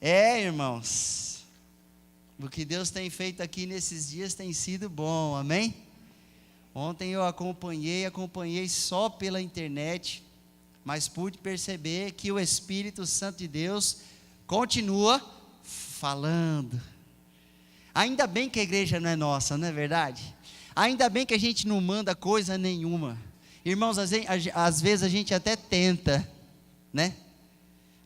Irmãos, o que Deus tem feito aqui nesses dias tem sido bom, amém? Ontem eu acompanhei só pela internet, mas pude perceber que o Espírito Santo de Deus continua falando. Ainda bem que a igreja não é nossa, não é verdade? Ainda bem que a gente não manda coisa nenhuma. Irmãos, às vezes a gente até tenta, né?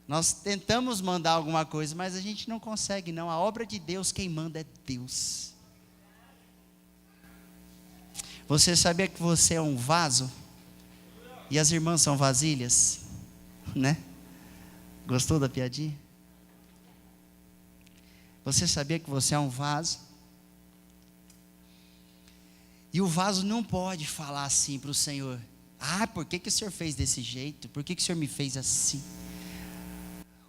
Nós tentamos mandar alguma coisa, mas a gente não consegue não. A obra de Deus, quem manda é Deus. Você sabia que você é um vaso? E as irmãs são vasilhas? Né? Gostou da piadinha? Você sabia que você é um vaso? E o vaso não pode falar assim para o Senhor: por que o Senhor fez desse jeito? Por que o Senhor me fez assim?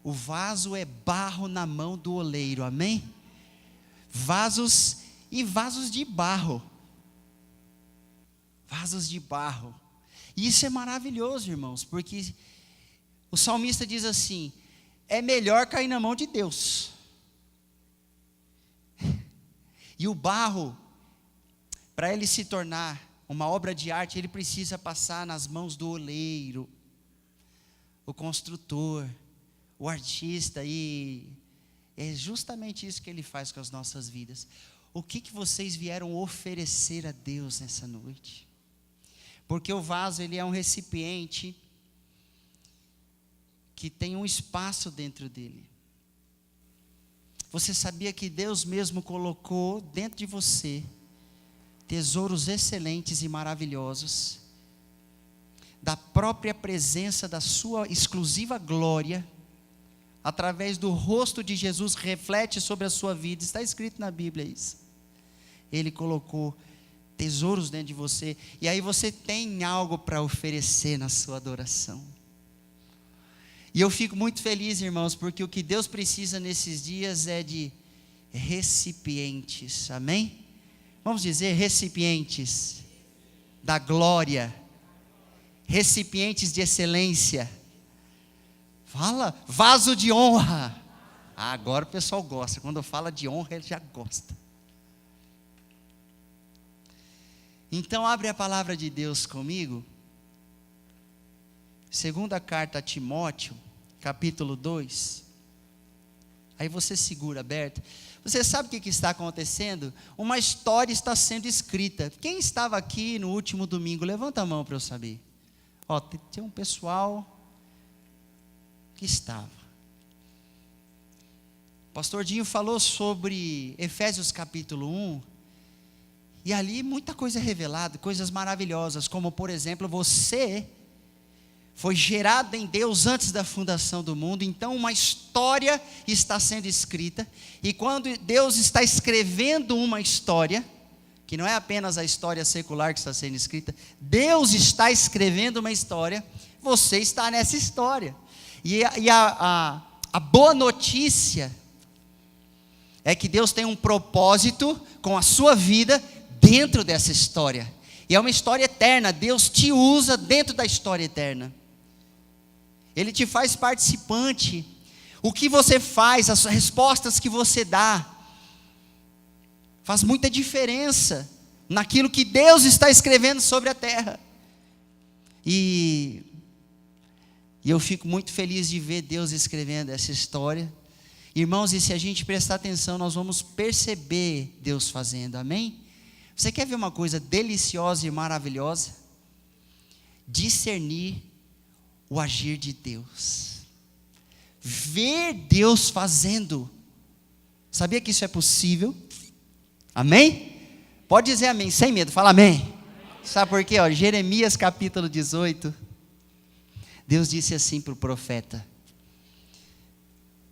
O vaso é barro na mão do oleiro, amém? Vasos de barro. Vasos de barro. E isso é maravilhoso, irmãos, porque o salmista diz assim: é melhor cair na mão de Deus. E o barro, para ele se tornar uma obra de arte, ele precisa passar nas mãos do oleiro, o construtor, o artista, e é justamente isso que ele faz com as nossas vidas. O que vocês vieram oferecer a Deus nessa noite? Porque o vaso, ele é um recipiente que tem um espaço dentro dele. Você sabia que Deus mesmo colocou dentro de você tesouros excelentes e maravilhosos, da própria presença da sua exclusiva glória, através do rosto de Jesus, reflete sobre a sua vida. Está escrito na Bíblia isso. Ele colocou tesouros dentro de você, e aí você tem algo para oferecer na sua adoração. E eu fico muito feliz, irmãos, porque o que Deus precisa nesses dias é de recipientes, amém? Vamos dizer, recipientes da glória, recipientes de excelência. Fala, vaso de honra. Agora o pessoal gosta, quando fala de honra ele já gosta. Então abre a palavra de Deus comigo, segunda carta a Timóteo, capítulo 2, aí você segura aberto. Você sabe o que está acontecendo? Uma história está sendo escrita. Quem estava aqui no último domingo? Levanta a mão para eu saber. Tem um pessoal que estava. O pastor Dinho falou sobre Efésios capítulo 1, e ali muita coisa é revelada, coisas maravilhosas, como por exemplo, você foi gerado em Deus antes da fundação do mundo. Então uma história está sendo escrita, e quando Deus está escrevendo uma história, que não é apenas a história secular que está sendo escrita, Deus está escrevendo uma história, você está nessa história. E a boa notícia é que Deus tem um propósito com a sua vida dentro dessa história, e é uma história eterna. Deus te usa dentro da história eterna, Ele te faz participante. O que você faz, as respostas que você dá, faz muita diferença naquilo que Deus está escrevendo sobre a terra. E eu fico muito feliz de ver Deus escrevendo essa história. Irmãos, e se a gente prestar atenção, nós vamos perceber Deus fazendo, amém? Você quer ver uma coisa deliciosa e maravilhosa? Discernir o agir de Deus. Ver Deus fazendo. Sabia que isso é possível? Amém? Pode dizer amém, sem medo, fala amém. Sabe por quê? Jeremias capítulo 18. Deus disse assim para o profeta: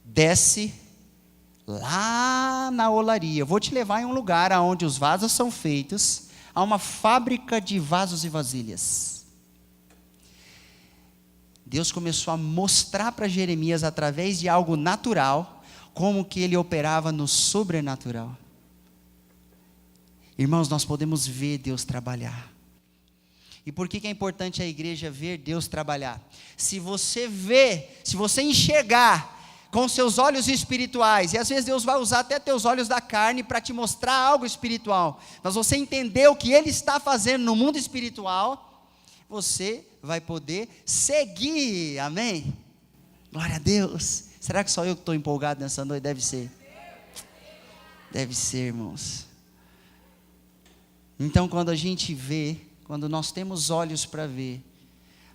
desce lá na olaria, eu vou te levar em um lugar onde os vasos são feitos, a uma fábrica de vasos e vasilhas. Deus começou a mostrar para Jeremias, através de algo natural, como que ele operava no sobrenatural. Irmãos, nós podemos ver Deus trabalhar. E por que é importante a igreja ver Deus trabalhar? Se você enxergar com seus olhos espirituais, e às vezes Deus vai usar até teus olhos da carne para te mostrar algo espiritual, mas você entender o que Ele está fazendo no mundo espiritual, você vai poder seguir, amém? Glória a Deus. Será que só eu que estou empolgado nessa noite? Deve ser, irmãos. Então quando a gente vê, quando nós temos olhos para ver,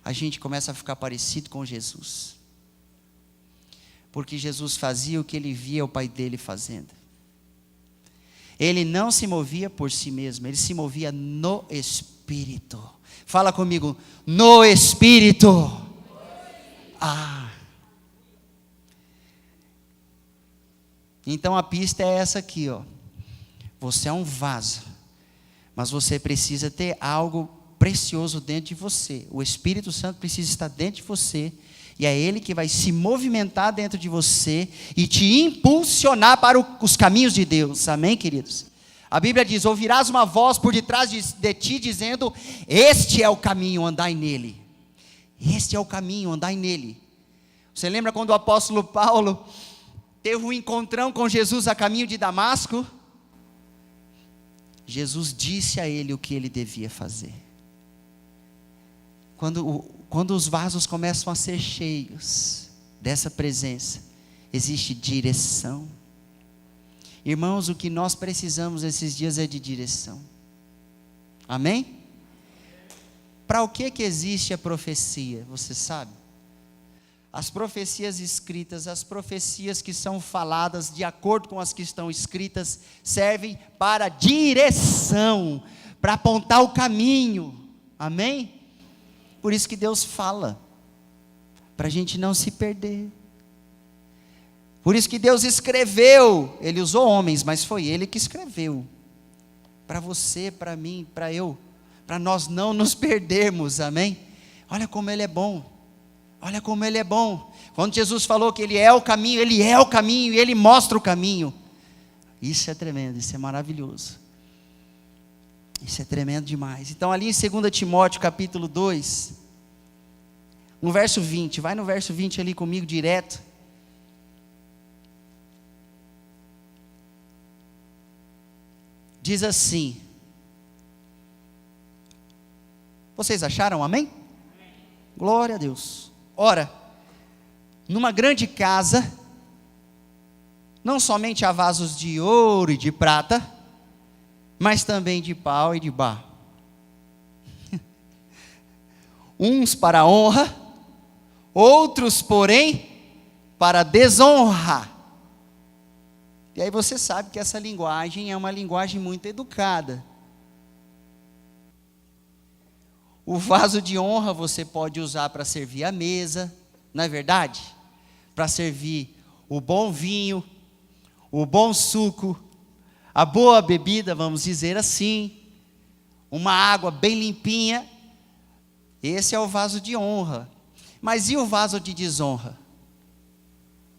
a gente começa a ficar parecido com Jesus, porque Jesus fazia o que ele via o Pai dele fazendo. Ele não se movia por si mesmo, ele se movia no Espírito. Fala comigo, no Espírito. Então a pista é essa aqui, ó. Você é um vaso, mas você precisa ter algo precioso dentro de você. O Espírito Santo precisa estar dentro de você, e é Ele que vai se movimentar dentro de você e te impulsionar para os caminhos de Deus. Amém, queridos? A Bíblia diz: ouvirás uma voz por detrás de ti dizendo: este é o caminho, andai nele. Este é o caminho, andai nele. Você lembra quando o apóstolo Paulo teve um encontrão com Jesus a caminho de Damasco? Jesus disse a ele o que ele devia fazer. Quando os vasos começam a ser cheios dessa presença, existe direção. Irmãos, o que nós precisamos esses dias é de direção. Amém? Para o que existe a profecia? Você sabe? As profecias escritas, as profecias que são faladas de acordo com as que estão escritas, servem para direção, para apontar o caminho. Amém? Por isso que Deus fala, para a gente não se perder. Por isso que Deus escreveu, Ele usou homens, mas foi Ele que escreveu, para você, para mim, para eu, para nós não nos perdermos, amém? Olha como Ele é bom, olha como Ele é bom. Quando Jesus falou que Ele é o caminho e Ele mostra o caminho. Isso é tremendo, isso é maravilhoso. Isso é tremendo demais. Então ali em 2 Timóteo capítulo 2, no verso 20, vai no verso 20 ali comigo direto. Diz assim, vocês acharam, amém? Glória a Deus. Ora, numa grande casa, não somente há vasos de ouro e de prata, mas também de pau e de barro. Uns para honra, outros, porém, para desonra. E aí você sabe que essa linguagem é uma linguagem muito educada. O vaso de honra você pode usar para servir a mesa, não é verdade? Para servir o bom vinho, o bom suco, a boa bebida, vamos dizer assim, uma água bem limpinha. Esse é o vaso de honra. Mas e o vaso de desonra?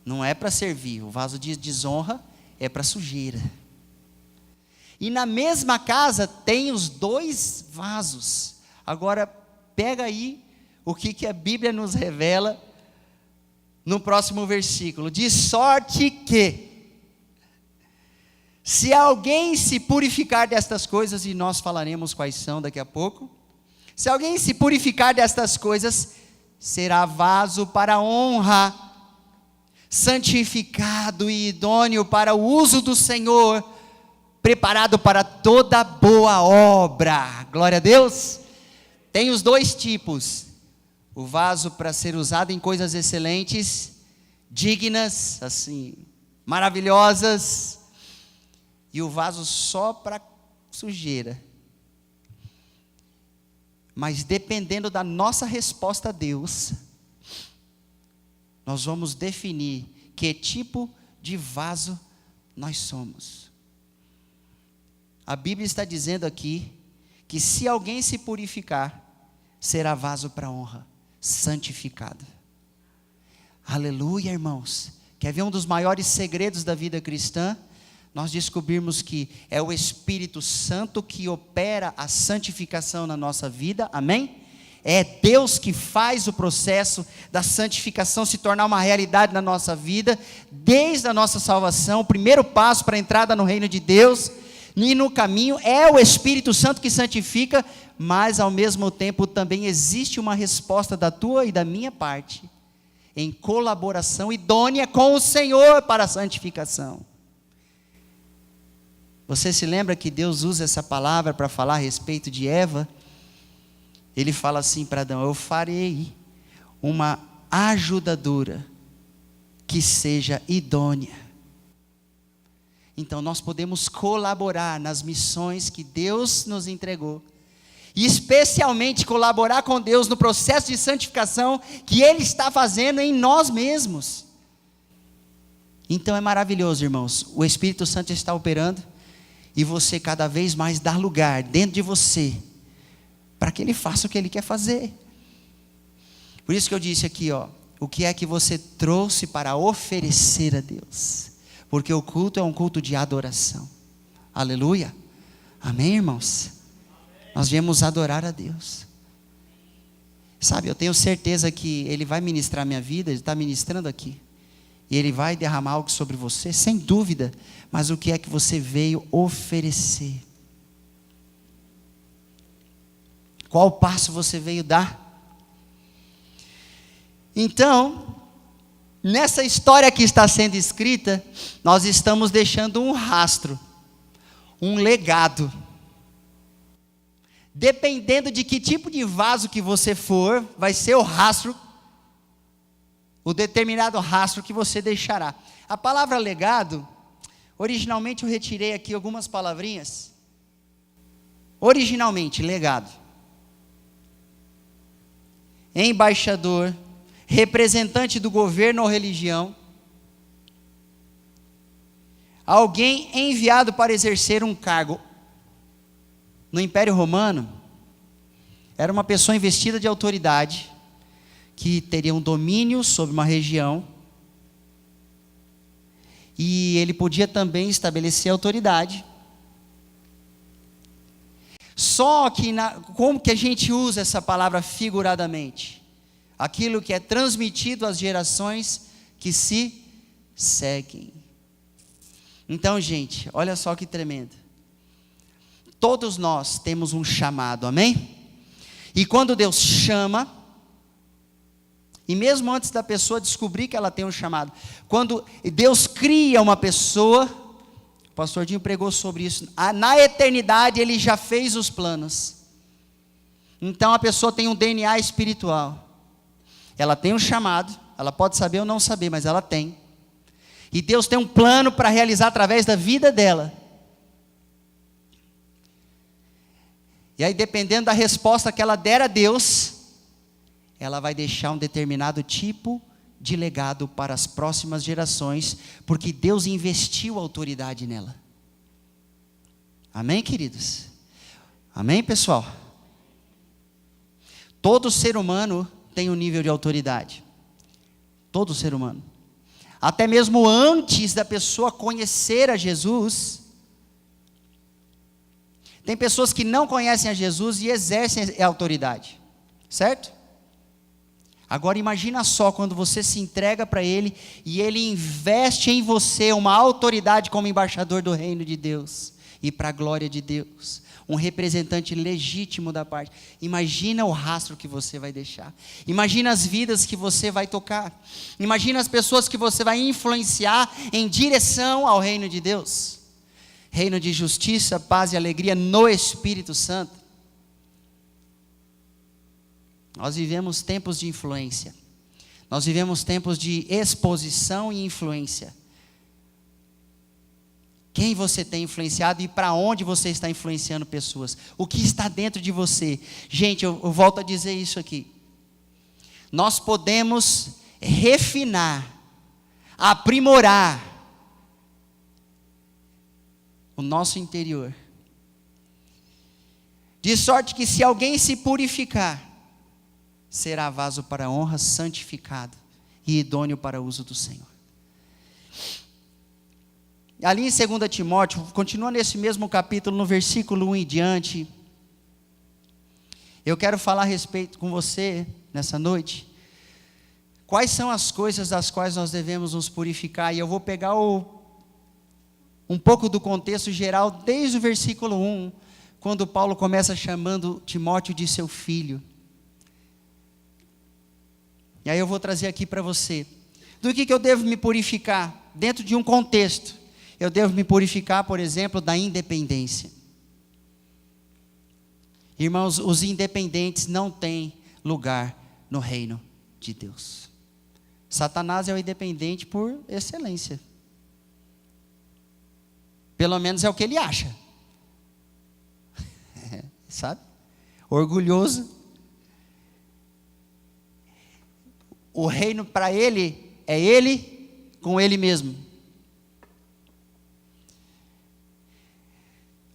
Não é para servir, o vaso de desonra é para sujeira. E na mesma casa tem os dois vasos. Agora pega aí o que a Bíblia nos revela no próximo versículo. De sorte que, se alguém se purificar destas coisas, e nós falaremos quais são daqui a pouco, se alguém se purificar destas coisas, será vaso para honra, santificado e idôneo para o uso do Senhor, preparado para toda boa obra. Glória a Deus. Tem os dois tipos: o vaso para ser usado em coisas excelentes, dignas, assim, maravilhosas, e o vaso só para sujeira. Mas dependendo da nossa resposta a Deus, nós vamos definir que tipo de vaso nós somos. A Bíblia está dizendo aqui que se alguém se purificar, será vaso para honra, santificado. Aleluia, irmãos. Quer ver um dos maiores segredos da vida cristã? Nós descobrimos que é o Espírito Santo que opera a santificação na nossa vida, amém? É Deus que faz o processo da santificação se tornar uma realidade na nossa vida, desde a nossa salvação, o primeiro passo para a entrada no reino de Deus, e no caminho é o Espírito Santo que santifica, mas ao mesmo tempo também existe uma resposta da tua e da minha parte, em colaboração idônea com o Senhor para a santificação. Você se lembra que Deus usa essa palavra para falar a respeito de Eva? Ele fala assim para Adão: eu farei uma ajudadora que seja idônea. Então nós podemos colaborar nas missões que Deus nos entregou, e especialmente colaborar com Deus no processo de santificação que Ele está fazendo em nós mesmos. Então é maravilhoso, irmãos, o Espírito Santo está operando, e você cada vez mais dar lugar dentro de você, para que Ele faça o que Ele quer fazer. Por isso que eu disse aqui, o que é que você trouxe para oferecer a Deus? Porque o culto é um culto de adoração. Aleluia. Amém, irmãos? Nós viemos adorar a Deus. Sabe, eu tenho certeza que Ele vai ministrar a minha vida, Ele está ministrando aqui. E Ele vai derramar algo sobre você, sem dúvida. Mas o que é que você veio oferecer? Qual passo você veio dar? Então, nessa história que está sendo escrita, nós estamos deixando um rastro, um legado. Dependendo de que tipo de vaso que você for, vai ser o rastro, o determinado rastro que você deixará. A palavra legado, originalmente eu retirei aqui algumas palavrinhas. Originalmente, legado. Embaixador, representante do governo ou religião, alguém enviado para exercer um cargo. No Império Romano, era uma pessoa investida de autoridade, que teria um domínio sobre uma região, e ele podia também estabelecer autoridade. Só que, como que a gente usa essa palavra figuradamente? Aquilo que é transmitido às gerações que se seguem. Então, gente, olha só que tremendo. Todos nós temos um chamado, amém? E quando Deus chama, e mesmo antes da pessoa descobrir que ela tem um chamado, quando Deus cria uma pessoa, o pastor Dinho pregou sobre isso, na eternidade Ele já fez os planos. Então a pessoa tem um DNA espiritual, ela tem um chamado, ela pode saber ou não saber, mas ela tem, e Deus tem um plano para realizar através da vida dela. E aí, dependendo da resposta que ela der a Deus, ela vai deixar um determinado tipo de legado para as próximas gerações, porque Deus investiu autoridade nela. Amém, queridos? Amém, pessoal? Todo ser humano tem um nível de autoridade. Todo ser humano. Até mesmo antes da pessoa conhecer a Jesus, tem pessoas que não conhecem a Jesus e exercem a autoridade, certo? Agora imagina só quando você se entrega para Ele e Ele investe em você uma autoridade como embaixador do reino de Deus e para a glória de Deus, um representante legítimo da parte. Imagina o rastro que você vai deixar, imagina as vidas que você vai tocar, imagina as pessoas que você vai influenciar em direção ao reino de Deus. Reino de justiça, paz e alegria no Espírito Santo. Nós vivemos tempos de influência. Nós vivemos tempos de exposição e influência. Quem você tem influenciado e para onde você está influenciando pessoas? O que está dentro de você? Gente, eu volto a dizer isso aqui. Nós podemos refinar, aprimorar o nosso interior, de sorte que se alguém se purificar, será vaso para a honra, santificado e idôneo para o uso do Senhor. Ali em 2 Timóteo, continua nesse mesmo capítulo, no versículo 1 em diante, Eu quero falar a respeito com você nessa noite. Quais são as coisas das quais nós devemos nos purificar? E eu vou pegar um pouco do contexto geral, desde o versículo 1, quando Paulo começa chamando Timóteo de seu filho. E aí eu vou trazer aqui para você. Do que eu devo me purificar? Dentro de um contexto. Eu devo me purificar, por exemplo, da independência. Irmãos, os independentes não têm lugar no reino de Deus. Satanás é o independente por excelência. Pelo menos é o que ele acha. Sabe? Orgulhoso. O reino para ele é ele com ele mesmo.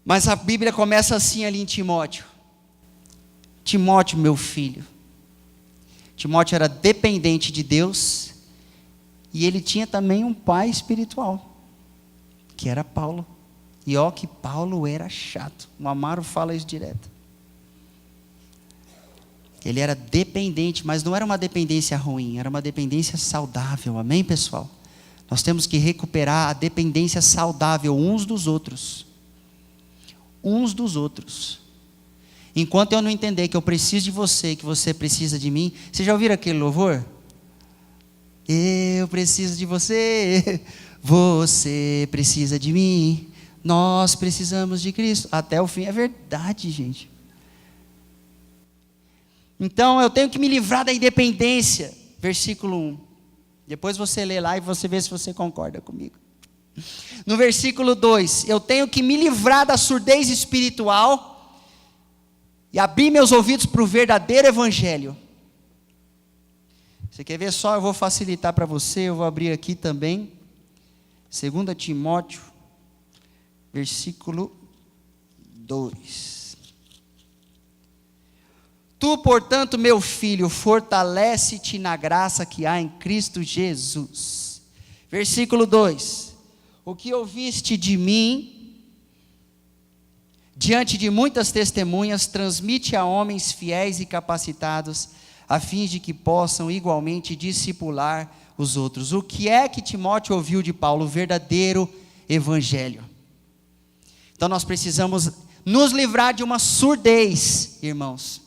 Mas a Bíblia começa assim ali em Timóteo. Timóteo, meu filho. Timóteo era dependente de Deus. E ele tinha também um pai espiritual, que era Paulo. E ó que Paulo era chato. O Amaro fala isso direto. Ele era dependente, mas não era uma dependência ruim, era uma dependência saudável. Amém, pessoal? Nós temos que recuperar a dependência saudável uns dos outros. Uns dos outros. Enquanto eu não entender que eu preciso de você, que você precisa de mim. Vocês já ouviram aquele louvor? Eu preciso de você, você precisa de mim, nós precisamos de Cristo. Até o fim é verdade, gente. Então eu tenho que me livrar da independência. Versículo 1. Depois você lê lá e você vê se você concorda comigo. No versículo 2, eu tenho que me livrar da surdez espiritual e abrir meus ouvidos para o verdadeiro evangelho. Você quer ver só? Eu vou facilitar para você, eu vou abrir aqui também. 2 Timóteo, versículo 2. Tu, portanto, meu filho, fortalece-te na graça que há em Cristo Jesus. Versículo 2. O que ouviste de mim, diante de muitas testemunhas, transmite a homens fiéis e capacitados, a fim de que possam igualmente discipular os outros. O que é que Timóteo ouviu de Paulo? O verdadeiro evangelho. Então nós precisamos nos livrar de uma surdez, irmãos.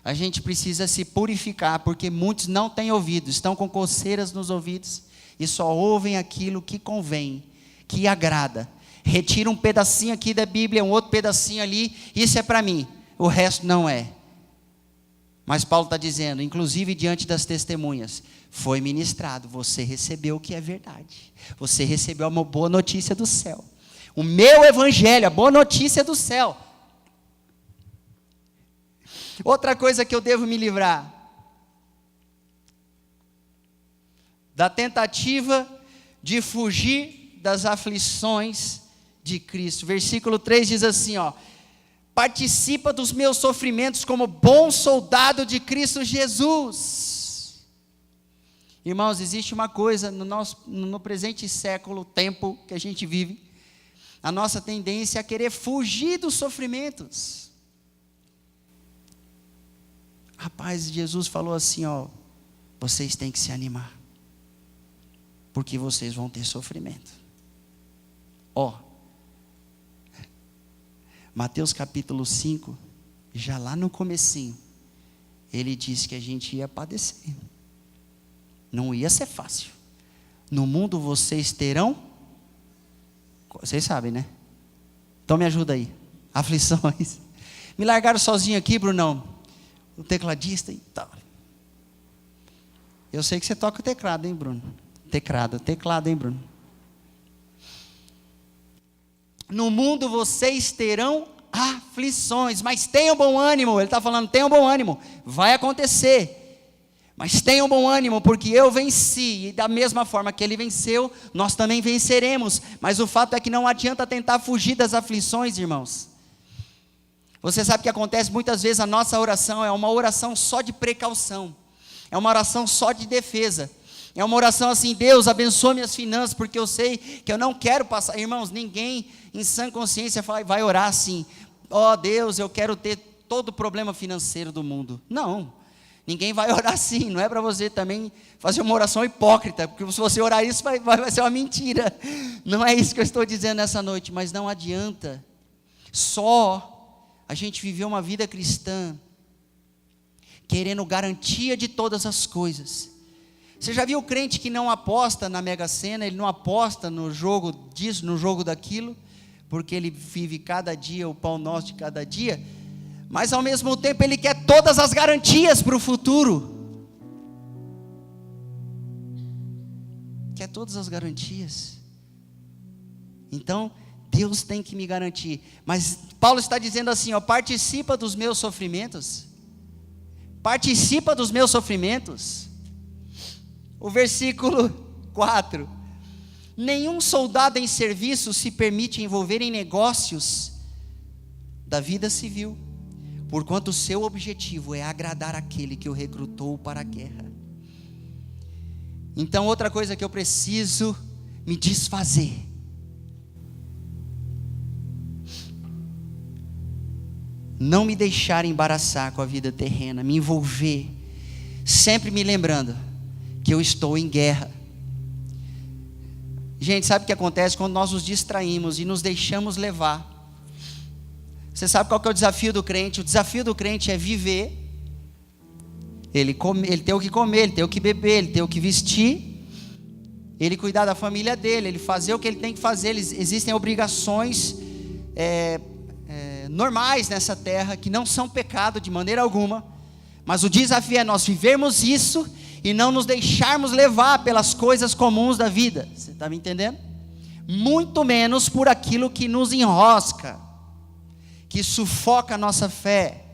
A gente precisa se purificar, porque muitos não têm ouvido, estão com coceiras nos ouvidos, e só ouvem aquilo que convém, que agrada. Retira um pedacinho aqui da Bíblia, um outro pedacinho ali, isso é para mim, o resto não é. Mas Paulo está dizendo, inclusive diante das testemunhas, foi ministrado, você recebeu o que é verdade, você recebeu uma boa notícia do céu, o meu evangelho, a boa notícia do céu. Outra coisa que eu devo me livrar, da tentativa de fugir das aflições de Cristo. Versículo 3 diz assim, ó: participa dos meus sofrimentos como bom soldado de Cristo Jesus. Irmãos, existe uma coisa no presente século, tempo que a gente vive, a nossa tendência é a querer fugir dos sofrimentos. Rapaz, Jesus falou assim, ó: vocês têm que se animar, porque vocês vão ter sofrimento. Ó, Mateus capítulo 5, já lá no comecinho, ele disse que a gente ia padecer. Não ia ser fácil. No mundo vocês terão, vocês sabem, né? Então me ajuda aí. Aflições. Me largaram sozinho aqui, Brunão, o tecladista e tal. Eu sei que você toca o teclado, hein, Bruno? Teclado, hein, Bruno? No mundo vocês terão aflições, mas tenham bom ânimo. Ele está falando, tenham bom ânimo, vai acontecer, mas tenham bom ânimo, porque eu venci, e da mesma forma que ele venceu, nós também venceremos. Mas o fato é que não adianta tentar fugir das aflições, irmãos. Você sabe que acontece muitas vezes, a nossa oração é uma oração só de precaução, é uma oração só de defesa. É uma oração assim: Deus, abençoa minhas finanças, porque eu sei que eu não quero passar. Irmãos, ninguém em sã consciência vai orar assim: ó Deus, eu quero ter todo o problema financeiro do mundo. Não, ninguém vai orar assim. Não é para você também fazer uma oração hipócrita, porque se você orar isso vai ser uma mentira. Não é isso que eu estou dizendo nessa noite, mas não adianta só a gente viver uma vida cristã querendo garantia de todas as coisas. Você já viu o crente que não aposta na Mega Sena, ele não aposta no jogo disso, no jogo daquilo, porque ele vive cada dia o pão nosso de cada dia, mas ao mesmo tempo ele quer todas as garantias para o futuro. Quer todas as garantias. Então, Deus tem que me garantir. Mas Paulo está dizendo assim, ó, participa dos meus sofrimentos. Participa dos meus sofrimentos. O versículo 4. Nenhum soldado em serviço se permite envolver em negócios da vida civil, porquanto o seu objetivo é agradar aquele que o recrutou para a guerra. Então, outra coisa que eu preciso me desfazer, não me deixar embaraçar com a vida terrena, me envolver, sempre me lembrando que eu estou em guerra. Gente, sabe o que acontece quando nós nos distraímos e nos deixamos levar? Você sabe qual que é o desafio do crente? O desafio do crente é viver, ele tem o que comer, ele tem o que beber, ele tem o que vestir, ele cuidar da família dele, ele fazer o que ele tem que fazer. Existem obrigações normais nessa terra, que não são pecado de maneira alguma, mas o desafio é nós vivermos isso e não nos deixarmos levar pelas coisas comuns da vida. Você está me entendendo? Muito menos por aquilo que nos enrosca, que sufoca a nossa fé,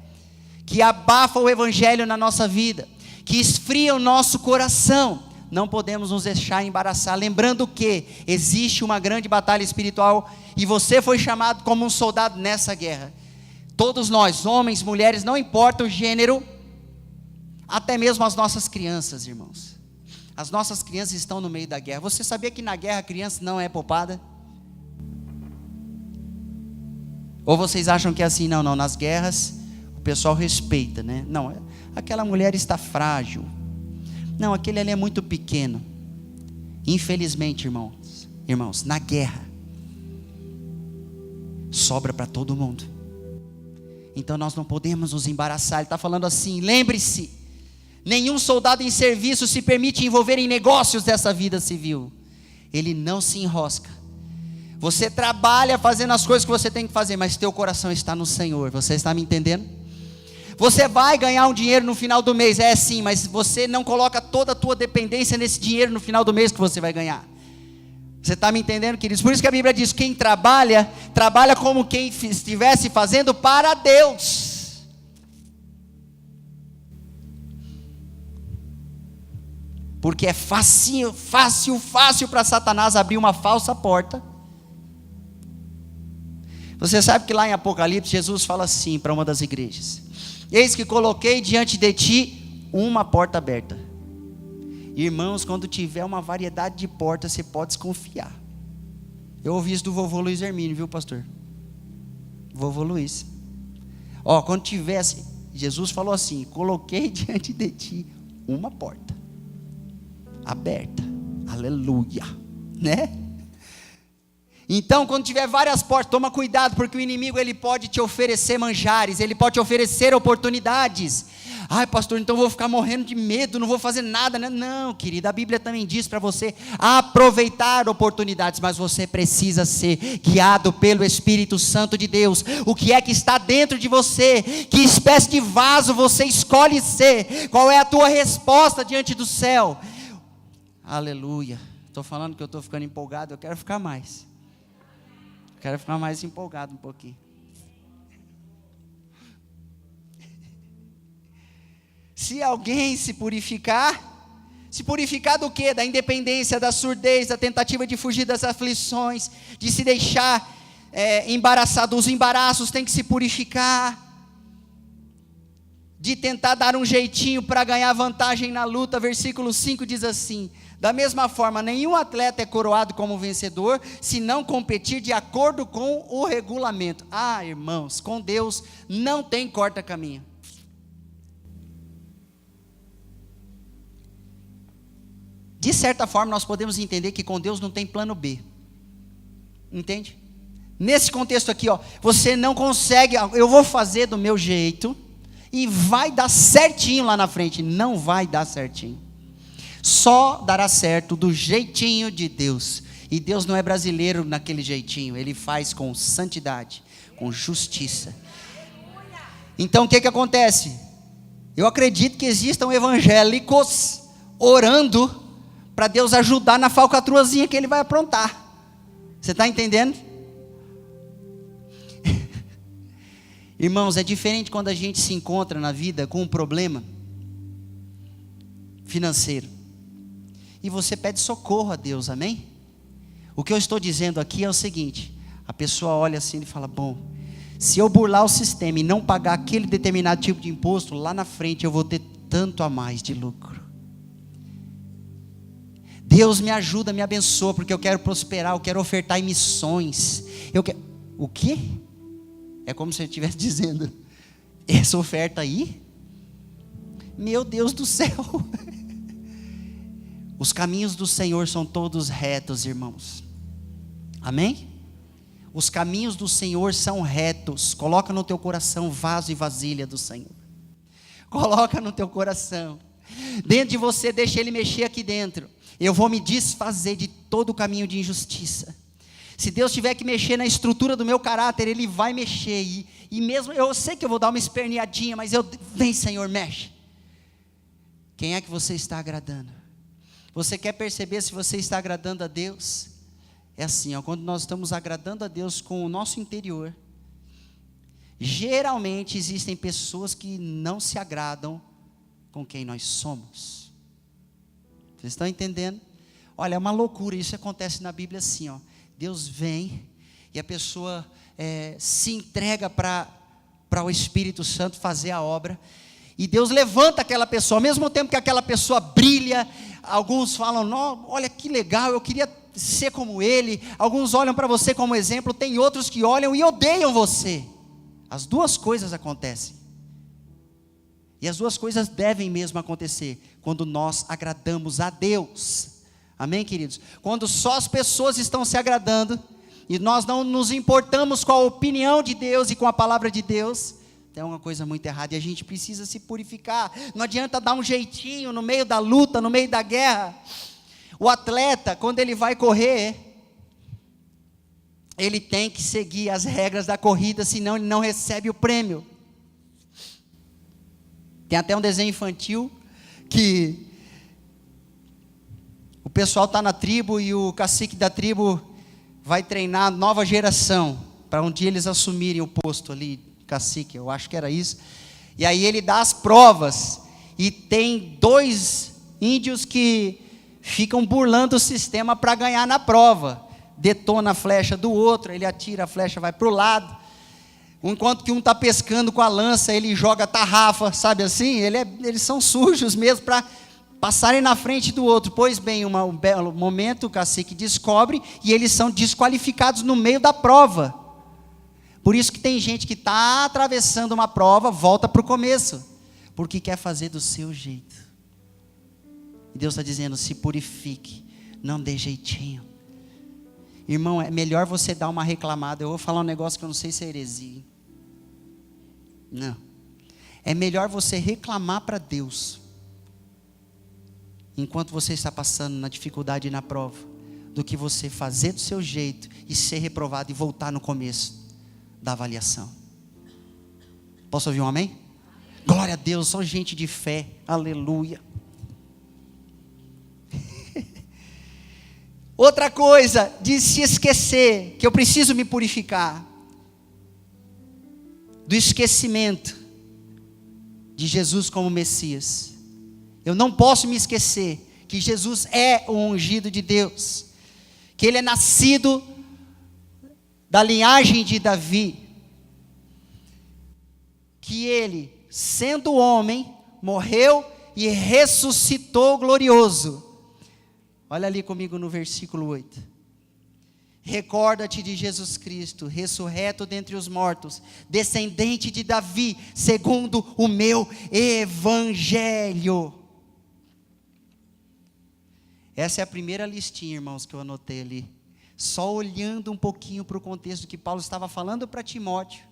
que abafa o evangelho na nossa vida, que esfria o nosso coração. Não podemos nos deixar embaraçar, lembrando que existe uma grande batalha espiritual, e você foi chamado como um soldado nessa guerra. Todos nós, homens, mulheres, não importa o gênero, até mesmo as nossas crianças, irmãos. As nossas crianças estão no meio da guerra. Você sabia que na guerra a criança não é poupada? Ou vocês acham que é assim? Não, nas guerras o pessoal respeita, né? Não, aquela mulher está frágil. Não, aquele ali é muito pequeno. Infelizmente, irmãos, na guerra sobra para todo mundo. Então nós não podemos nos embaraçar. Ele está falando assim, lembre-se, nenhum soldado em serviço se permite envolver em negócios dessa vida civil. Ele não se enrosca. Você trabalha fazendo as coisas que você tem que fazer, mas teu coração está no Senhor. Você está me entendendo? Você vai ganhar um dinheiro no final do mês, é sim, mas você não coloca toda a tua dependência nesse dinheiro no final do mês que você vai ganhar. Você está me entendendo, queridos? Por isso que a Bíblia diz, quem trabalha como quem estivesse fazendo para Deus. Porque é fácil para Satanás abrir uma falsa porta. Você sabe que lá em Apocalipse, Jesus fala assim para uma das igrejas: eis que coloquei diante de ti uma porta aberta. Irmãos, quando tiver uma variedade de portas, você pode desconfiar. Eu ouvi isso do vovô Luiz Hermínio, viu, pastor? Vovô Luiz. Quando tivesse, Jesus falou assim: coloquei diante de ti uma porta aberta. Aleluia, né? Então, quando tiver várias portas, toma cuidado, porque o inimigo ele pode te oferecer manjares, ele pode te oferecer oportunidades. Ai, pastor, então eu vou ficar morrendo de medo, não vou fazer nada, né? Não, querida, a Bíblia também diz para você aproveitar oportunidades, mas você precisa ser guiado pelo Espírito Santo de Deus. O que é que está dentro de você? Que espécie de vaso você escolhe ser? Qual é a tua resposta diante do céu? Aleluia. Estou falando que eu estou ficando empolgado, eu quero ficar mais. Quero ficar mais empolgado um pouquinho. Se alguém se purificar do quê? Da independência, da surdez, da tentativa de fugir das aflições, de se deixar embaraçar dos embaraços, tem que se purificar, de tentar dar um jeitinho para ganhar vantagem na luta. Versículo 5 diz assim: Da mesma forma, nenhum atleta é coroado como vencedor se não competir de acordo com o regulamento. Ah, irmãos, com Deus não tem corta-caminho. De certa forma, nós podemos entender que com Deus não tem plano B. Entende? Nesse contexto aqui, ó, você não consegue, eu vou fazer do meu jeito e vai dar certinho lá na frente. Não vai dar certinho. Só dará certo do jeitinho de Deus. E Deus não é brasileiro naquele jeitinho. Ele faz com santidade, com justiça. Então o que acontece? Eu acredito que existam evangélicos orando para Deus ajudar na falcatruazinha que ele vai aprontar. Você está entendendo? Irmãos, é diferente quando a gente se encontra na vida com um problema financeiro e você pede socorro a Deus, amém? O que eu estou dizendo aqui é o seguinte: a pessoa olha assim e fala, bom, se eu burlar o sistema e não pagar aquele determinado tipo de imposto, lá na frente eu vou ter tanto a mais de lucro. Deus me ajuda, me abençoa, porque eu quero prosperar, eu quero ofertar em missões. O quê? É como se ele estivesse dizendo, essa oferta aí? Meu Deus do céu. Os caminhos do Senhor são todos retos, irmãos. Amém? Os caminhos do Senhor são retos. Coloca no teu coração vaso e vasilha do Senhor. Coloca no teu coração. Dentro de você, deixa Ele mexer aqui dentro. Eu vou me desfazer de todo o caminho de injustiça. Se Deus tiver que mexer na estrutura do meu caráter, Ele vai mexer. E mesmo, eu sei que eu vou dar uma esperneadinha, mas vem Senhor, mexe. Quem é que você está agradando? Você quer perceber se você está agradando a Deus? É assim, ó, quando nós estamos agradando a Deus com o nosso interior, geralmente existem pessoas que não se agradam com quem nós somos. Vocês estão entendendo? Olha, é uma loucura, isso acontece na Bíblia assim, ó. Deus vem e a pessoa se entrega para o Espírito Santo fazer a obra, e Deus levanta aquela pessoa, ao mesmo tempo que aquela pessoa brilha. Alguns falam, olha que legal, eu queria ser como ele. Alguns olham para você como exemplo, tem outros que olham e odeiam você. As duas coisas acontecem. E as duas coisas devem mesmo acontecer quando nós agradamos a Deus. Amém, queridos? Quando só as pessoas estão se agradando e nós não nos importamos com a opinião de Deus e com a palavra de Deus, tem uma coisa muito errada e a gente precisa se purificar. Não adianta dar um jeitinho no meio da luta, no meio da guerra. O atleta, quando ele vai correr, ele tem que seguir as regras da corrida, senão ele não recebe o prêmio. Tem até um desenho infantil que o pessoal está na tribo e o cacique da tribo vai treinar a nova geração, para um dia eles assumirem o posto ali, cacique, eu acho que era isso. E aí ele dá as provas, e tem 2 índios que ficam burlando o sistema para ganhar na prova. Detona a flecha do outro, ele atira, a flecha vai para o lado. Enquanto que um está pescando com a lança, ele joga a tarrafa, sabe assim? Eles são sujos mesmo para passarem na frente do outro. Pois bem, um belo momento o cacique descobre e eles são desqualificados no meio da prova. Por isso que tem gente que está atravessando uma prova, volta para o começo, porque quer fazer do seu jeito. E Deus está dizendo, se purifique, não dê jeitinho. Irmão, é melhor você dar uma reclamada. Eu vou falar um negócio que eu não sei se é heresia. Não. É melhor você reclamar para Deus, enquanto você está passando na dificuldade e na prova, do que você fazer do seu jeito e ser reprovado e voltar no começo da avaliação. Posso ouvir um amém? Glória a Deus, só gente de fé, aleluia. Outra coisa, de se esquecer, que eu preciso me purificar, do esquecimento de Jesus como Messias. Eu não posso me esquecer que Jesus é o ungido de Deus, que Ele é nascido da linhagem de Davi, que Ele, sendo homem, morreu e ressuscitou glorioso, Olha ali comigo no versículo 8. Recorda-te de Jesus Cristo, ressurreto dentre os mortos, descendente de Davi, segundo o meu evangelho. Essa é a primeira listinha, irmãos, que eu anotei ali. Só olhando um pouquinho para o contexto que Paulo estava falando para Timóteo.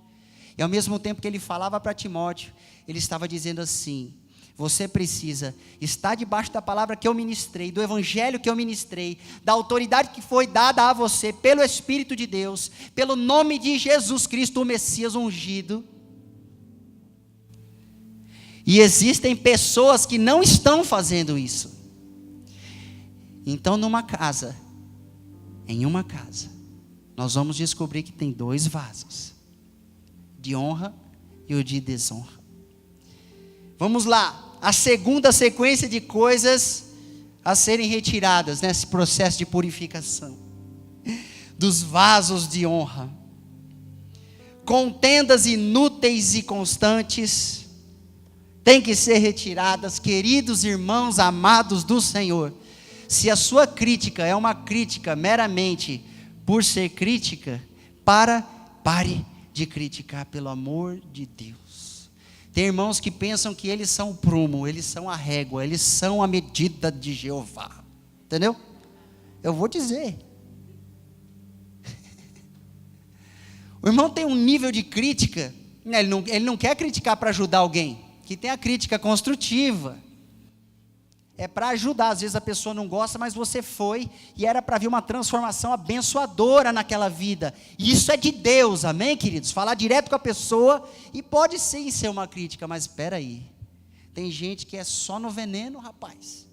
E ao mesmo tempo que ele falava para Timóteo, ele estava dizendo assim: você precisa estar debaixo da palavra que eu ministrei, do evangelho que eu ministrei, da autoridade que foi dada a você pelo Espírito de Deus, pelo nome de Jesus Cristo, o Messias ungido. E existem pessoas que não estão fazendo isso. Então, em uma casa, nós vamos descobrir que tem 2 vasos, de honra e o de desonra. Vamos lá, a segunda sequência de coisas a serem retiradas nesse processo de purificação, dos vasos de honra. Contendas inúteis e constantes, têm que ser retiradas, queridos irmãos amados do Senhor. Se a sua crítica é uma crítica meramente por ser crítica, pare de criticar, pelo amor de Deus. Tem irmãos que pensam que eles são o prumo, eles são a régua, eles são a medida de Jeová. Entendeu? Eu vou dizer. O irmão tem um nível de crítica, ele não quer criticar para ajudar alguém, que tem a crítica construtiva. É para ajudar, às vezes a pessoa não gosta, mas você foi, e era para vir uma transformação abençoadora naquela vida, e isso é de Deus, amém, queridos? Falar direto com a pessoa, e pode sim ser uma crítica, mas espera aí, tem gente que é só no veneno, rapaz.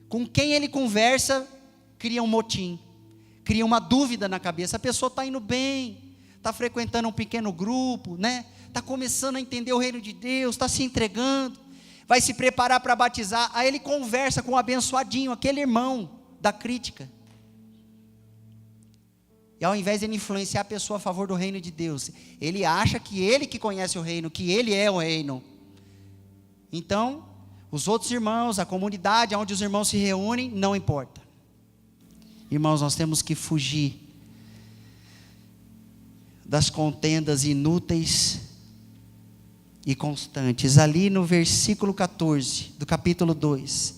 Com quem ele conversa, cria um motim, cria uma dúvida na cabeça. A pessoa está indo bem, está frequentando um pequeno grupo, né? Está começando a entender o reino de Deus, está se entregando, vai se preparar para batizar, aí ele conversa com o abençoadinho, aquele irmão da crítica, e ao invés de ele influenciar a pessoa a favor do reino de Deus, ele acha que ele que conhece o reino, que ele é o reino. Então, os outros irmãos, a comunidade onde os irmãos se reúnem, não importa. Irmãos, nós temos que fugir das contendas inúteis e constantes. Ali no versículo 14 do capítulo 2,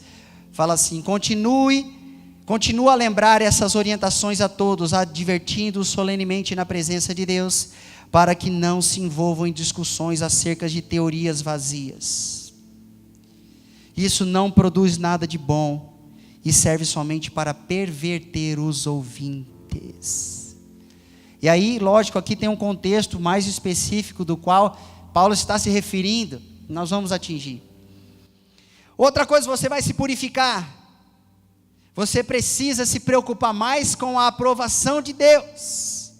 fala assim: continua a lembrar essas orientações a todos, advertindo-os solenemente na presença de Deus, para que não se envolvam em discussões acerca de teorias vazias. Isso não produz nada de bom e serve somente para perverter os ouvintes. E aí, lógico, aqui tem um contexto mais específico do qual Paulo está se referindo, nós vamos atingir. Outra coisa, você vai se purificar. Você precisa se preocupar mais com a aprovação de Deus.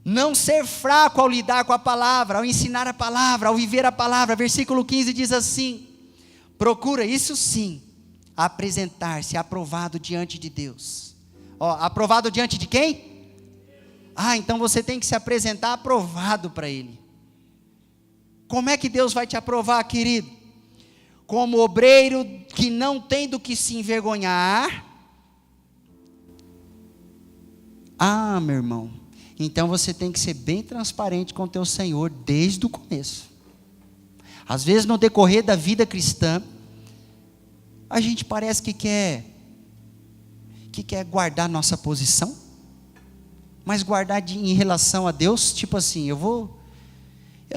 Não ser fraco ao lidar com a palavra, ao ensinar a palavra, ao viver a palavra. Versículo 15 diz assim: procura, isso sim, apresentar-se aprovado diante de Deus. Aprovado diante de quem? Então você tem que se apresentar aprovado para Ele. Como é que Deus vai te aprovar, querido? Como obreiro que não tem do que se envergonhar. Meu irmão, então você tem que ser bem transparente com o teu Senhor desde o começo. Às vezes no decorrer da vida cristã, a gente parece que quer guardar nossa posição, mas guardar em relação a Deus, tipo assim, eu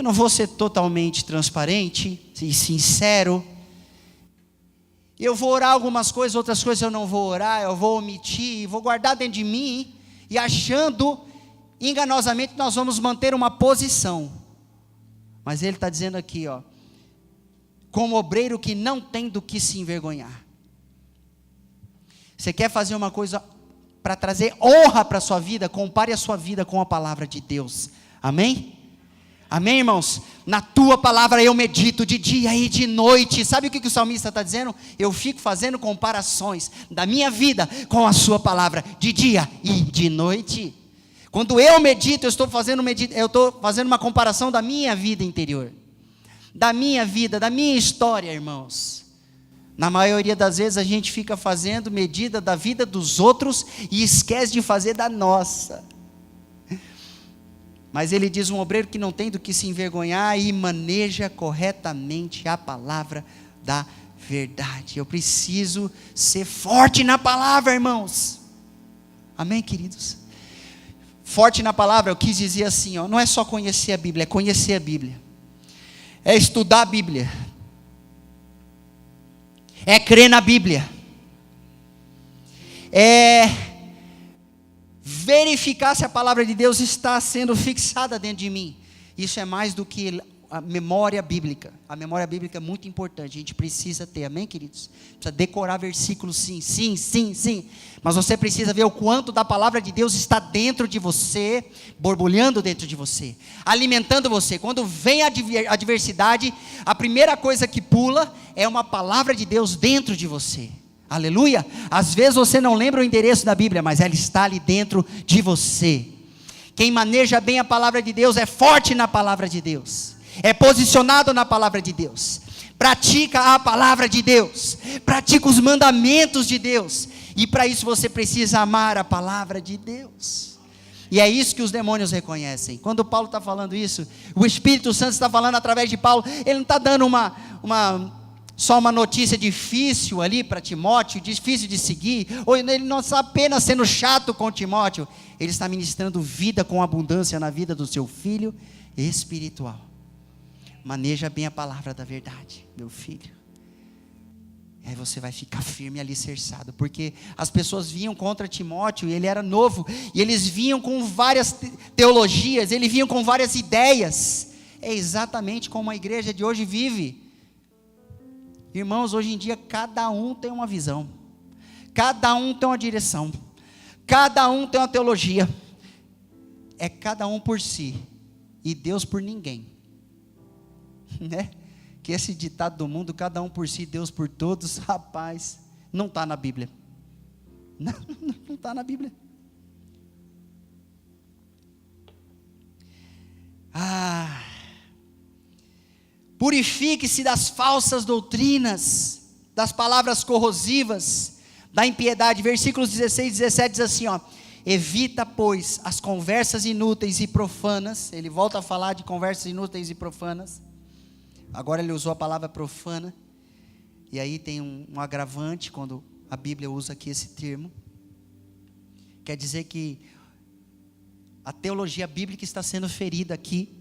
não vou ser totalmente transparente e sincero, eu vou orar algumas coisas, outras coisas eu não vou orar, eu vou omitir, vou guardar dentro de mim, e achando, enganosamente, nós vamos manter uma posição. Mas ele está dizendo aqui, como obreiro que não tem do que se envergonhar. Você quer fazer uma coisa para trazer honra para a sua vida? Compare a sua vida com a palavra de Deus. Amém? Amém, irmãos? Na tua palavra eu medito de dia e de noite. Sabe o que o salmista está dizendo? Eu fico fazendo comparações da minha vida com a sua palavra, de dia e de noite. Quando eu medito, eu estou fazendo uma comparação da minha vida interior, da minha vida, da minha história, irmãos. Na maioria das vezes a gente fica fazendo medida da vida dos outros e esquece de fazer da nossa. Mas ele diz: um obreiro que não tem do que se envergonhar e maneja corretamente a palavra da verdade. Eu preciso ser forte na palavra, irmãos. Amém, queridos? Forte na palavra, eu quis dizer assim, não é só conhecer a Bíblia, é conhecer a Bíblia. É estudar a Bíblia. É crer na Bíblia. É verificar se a palavra de Deus está sendo fixada dentro de mim. Isso é mais do que a memória bíblica. A memória bíblica é muito importante, a gente precisa ter, amém, queridos? Precisa decorar versículos, sim. Mas você precisa ver o quanto da palavra de Deus está dentro de você, borbulhando dentro de você, alimentando você. Quando vem a adversidade, a primeira coisa que pula é uma palavra de Deus dentro de você. Aleluia. Às vezes você não lembra o endereço da Bíblia, mas ela está ali dentro de você. Quem maneja bem a palavra de Deus é forte na palavra de Deus, é posicionado na palavra de Deus, pratica a palavra de Deus, pratica os mandamentos de Deus, e para isso você precisa amar a palavra de Deus. E é isso que os demônios reconhecem. Quando Paulo está falando isso, o Espírito Santo está falando através de Paulo. Ele não está dando só uma notícia difícil ali para Timóteo, difícil de seguir, ou ele não está apenas sendo chato com Timóteo, ele está ministrando vida com abundância na vida do seu filho espiritual. Maneja bem a palavra da verdade, meu filho. E aí você vai ficar firme e alicerçado, porque as pessoas vinham contra Timóteo, e ele era novo, e eles vinham com várias teologias, eles vinham com várias ideias. É exatamente como a igreja de hoje vive. Irmãos, hoje em dia cada um tem uma visão, cada um tem uma direção, cada um tem uma teologia, é cada um por si, e Deus por ninguém, né? Que esse ditado do mundo, cada um por si, Deus por todos, rapaz, não está na Bíblia, não está na Bíblia. Purifique-se das falsas doutrinas, das palavras corrosivas, da impiedade. Versículos 16 e 17 diz assim, evita, pois, as conversas inúteis e profanas. Ele volta a falar de conversas inúteis e profanas. Agora ele usou a palavra profana, e aí tem um agravante quando a Bíblia usa aqui esse termo. Quer dizer que a teologia bíblica está sendo ferida aqui,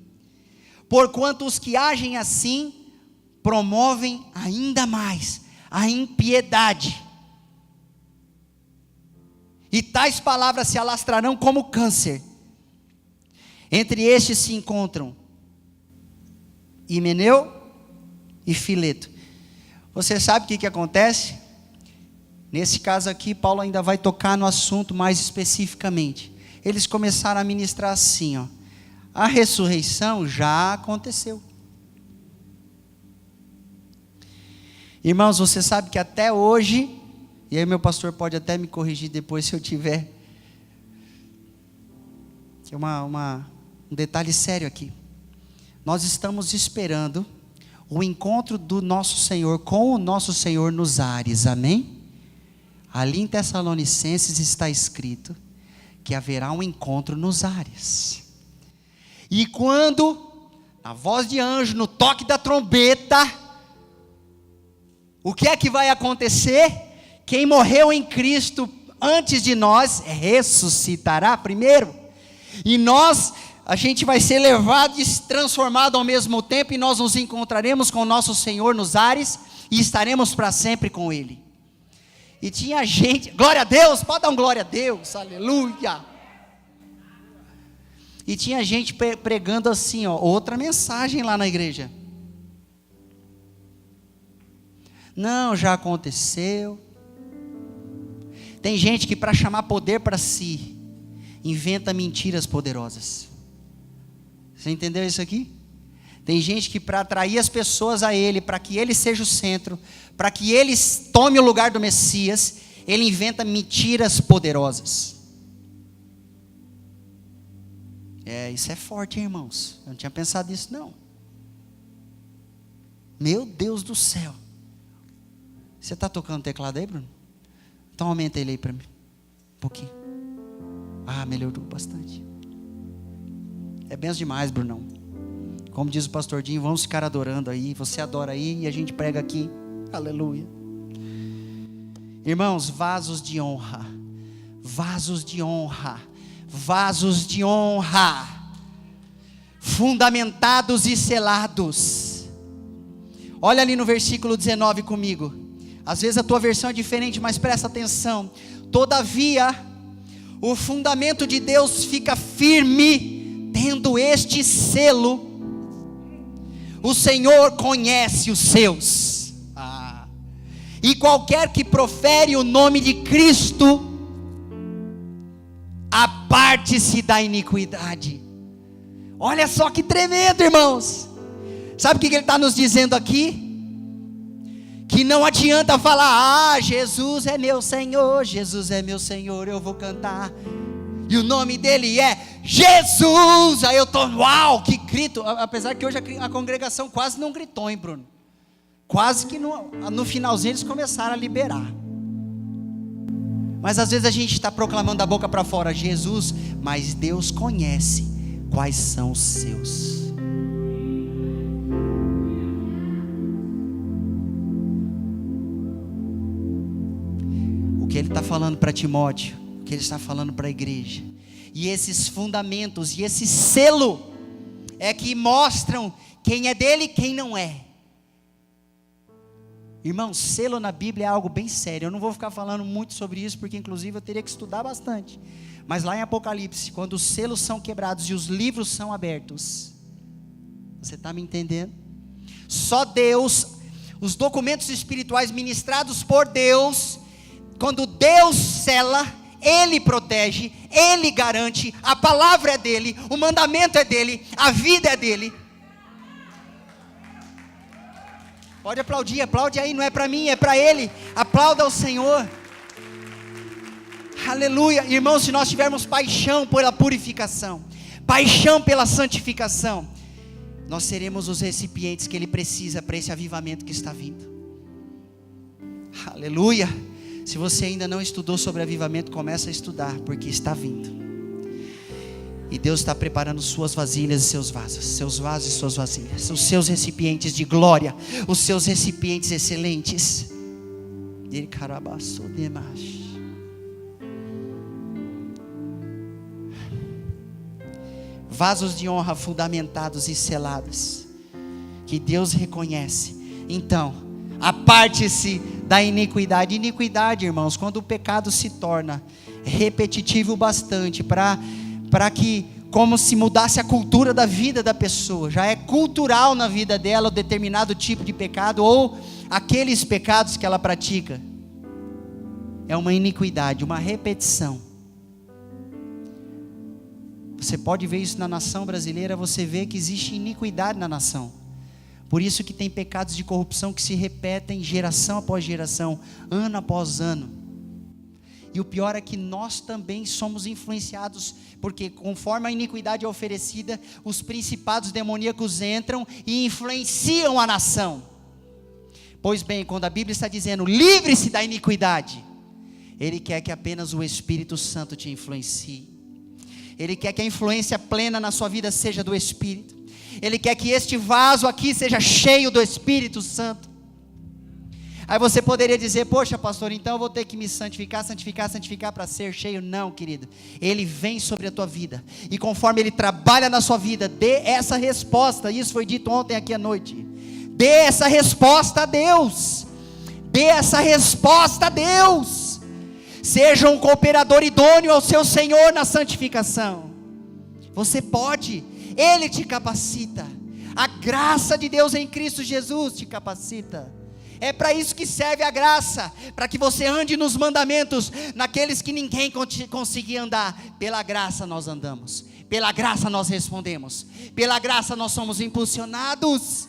porquanto os que agem assim promovem ainda mais a impiedade, e tais palavras se alastrarão como câncer. Entre estes se encontram Himeneu e Fileto. Você sabe o que acontece? Nesse caso aqui, Paulo ainda vai tocar no assunto mais especificamente. Eles começaram a ministrar assim, a ressurreição já aconteceu. Irmãos, você sabe que até hoje, e aí meu pastor pode até me corrigir depois se eu tiver, que é um detalhe sério aqui. Nós estamos esperando o encontro do nosso Senhor com o nosso Senhor nos ares, amém? Ali em Tessalonicenses está escrito que haverá um encontro nos ares. E quando, na voz de anjo, no toque da trombeta, o que é que vai acontecer? Quem morreu em Cristo antes de nós ressuscitará primeiro. E a gente vai ser levado e transformado ao mesmo tempo, e nós nos encontraremos com o nosso Senhor nos ares, e estaremos para sempre com Ele. E tinha gente, glória a Deus, pode dar um glória a Deus, aleluia. E tinha gente pregando assim, outra mensagem lá na igreja. Não, já aconteceu. Tem gente que para chamar poder para si, inventa mentiras poderosas. Você entendeu isso aqui? Tem gente que para atrair as pessoas a ele, para que ele seja o centro, para que ele tome o lugar do Messias, ele inventa mentiras poderosas. Isso é forte, hein, irmãos? Eu não tinha pensado nisso, não. Meu Deus do céu. Você está tocando teclado aí, Bruno? Então aumenta ele aí para mim. Um pouquinho. Melhorou bastante. É benção demais, Brunão. Como diz o pastor Dinho, vamos ficar adorando aí. Você adora aí e a gente prega aqui. Aleluia. Irmãos, vasos de honra. Vasos de honra. Vasos de honra. Fundamentados e selados. Olha ali no versículo 19 comigo. Às vezes a tua versão é diferente, mas presta atenção. Todavia, o fundamento de Deus fica firme, tendo este selo: o Senhor conhece os seus. E qualquer que profere o nome de Cristo, aparte-se da iniquidade. Olha só que tremendo, irmãos. Sabe o que ele está nos dizendo aqui? Que não adianta falar: Jesus é meu Senhor, Jesus é meu Senhor, eu vou cantar, e o nome dele é Jesus. Aí eu estou, uau, que grito. Apesar que hoje a congregação quase não gritou, hein, Bruno? Quase que no finalzinho eles começaram a liberar. Mas às vezes a gente está proclamando da boca para fora Jesus, mas Deus conhece quais são os seus. O que ele está falando para Timóteo, o que ele está falando para a igreja, e esses fundamentos, e esse selo, é que mostram quem é dele e quem não é. Irmão, selo na Bíblia é algo bem sério. Eu não vou ficar falando muito sobre isso, porque inclusive eu teria que estudar bastante. Mas lá em Apocalipse, quando os selos são quebrados e os livros são abertos, você está me entendendo? Só Deus, os documentos espirituais ministrados por Deus, quando Deus sela, Ele protege, Ele garante, a palavra é dele, o mandamento é dele, a vida é dele. Pode aplaudir, aplaude aí, não é para mim, é para Ele. Aplauda ao Senhor. Aleluia. Irmãos, se nós tivermos paixão pela purificação, paixão pela santificação, nós seremos os recipientes que Ele precisa para esse avivamento que está vindo. Aleluia. Se você ainda não estudou sobre avivamento, começa a estudar, porque está vindo. E Deus está preparando suas vasilhas e seus vasos e suas vasilhas, os seus recipientes de glória, os seus recipientes excelentes. Vasos de honra fundamentados e selados, que Deus reconhece. Então, aparte-se da iniquidade. Iniquidade, irmãos, quando o pecado se torna repetitivo bastante, para que, como se mudasse a cultura da vida da pessoa, já é cultural na vida dela o determinado tipo de pecado, ou aqueles pecados que ela pratica, é uma iniquidade, uma repetição. Você pode ver isso na nação brasileira, você vê que existe iniquidade na nação, por isso que tem pecados de corrupção que se repetem geração após geração, ano após ano. E o pior é que nós também somos influenciados, porque conforme a iniquidade é oferecida, os principados demoníacos entram e influenciam a nação. Pois bem, quando a Bíblia está dizendo, livre-se da iniquidade, Ele quer que apenas o Espírito Santo te influencie. Ele quer que a influência plena na sua vida seja do Espírito. Ele quer que este vaso aqui seja cheio do Espírito Santo. Aí você poderia dizer, poxa pastor, então eu vou ter que me santificar para ser cheio. Não, querido, Ele vem sobre a tua vida, e conforme Ele trabalha na sua vida, dê essa resposta. Isso foi dito ontem aqui à noite. Dê essa resposta a Deus. Dê essa resposta a Deus. Seja um cooperador idôneo ao seu Senhor na santificação. Você pode, Ele te capacita. A graça de Deus em Cristo Jesus te capacita. É para isso que serve a graça, para que você ande nos mandamentos, naqueles que ninguém conseguia andar. Pela graça nós andamos, pela graça nós respondemos, pela graça nós somos impulsionados.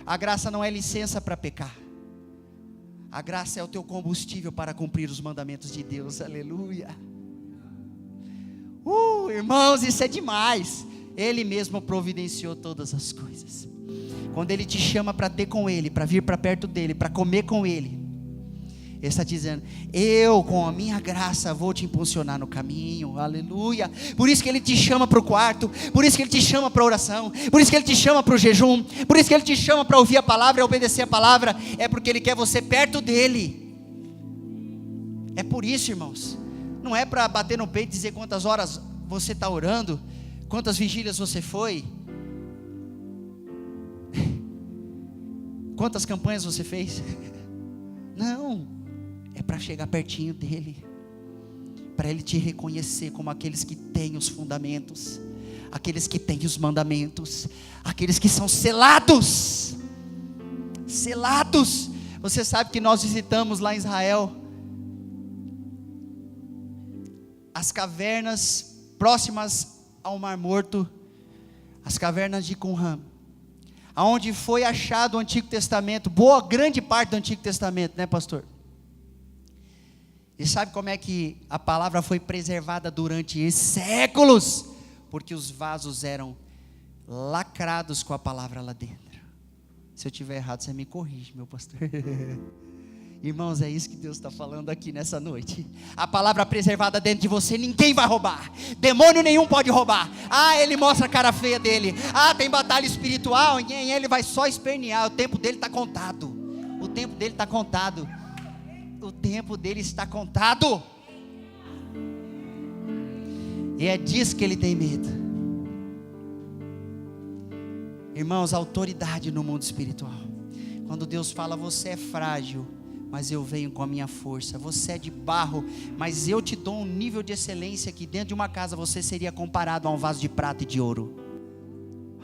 A graça não é licença para pecar, a graça é o teu combustível para cumprir os mandamentos de Deus. Aleluia. Irmãos, isso é demais. Ele mesmo providenciou todas as coisas. quando Ele te chama para ter com Ele, para vir para perto dEle, para comer com Ele, Ele está dizendo: eu com a minha graça vou te impulsionar no caminho, aleluia. Por isso que Ele te chama para o quarto, por isso que Ele te chama para a oração, por isso que Ele te chama para o jejum, por isso que Ele te chama para ouvir a palavra e obedecer a palavra, é porque Ele quer você perto dEle. É por isso, irmãos, não é para bater no peito e dizer quantas horas você está orando, quantas vigílias você foi, quantas campanhas você fez. Não, é para chegar pertinho dEle, para Ele te reconhecer como aqueles que têm os fundamentos, aqueles que têm os mandamentos, aqueles que são selados. Selados. Você sabe que nós visitamos lá em Israel as cavernas próximas ao Mar Morto, as cavernas de Qumran, aonde foi achado o Antigo Testamento, grande parte do Antigo Testamento, né, pastor? E sabe como é que a palavra foi preservada durante séculos? Porque os vasos eram lacrados com a palavra lá dentro. Se eu estiver errado, você me corrige, meu pastor. Irmãos, é isso que Deus está falando aqui nessa noite. A palavra preservada dentro de você, ninguém vai roubar. Demônio nenhum pode roubar. Ele mostra a cara feia dele. Tem batalha espiritual, ele vai só espernear. O tempo dele está contado. O tempo dele está contado. O tempo dele está contado. E é disso que ele tem medo. Irmãos, autoridade no mundo espiritual. Quando Deus fala: você é frágil, mas eu venho com a minha força. Você é de barro, mas eu te dou um nível de excelência que dentro de uma casa você seria comparado a um vaso de prata e de ouro.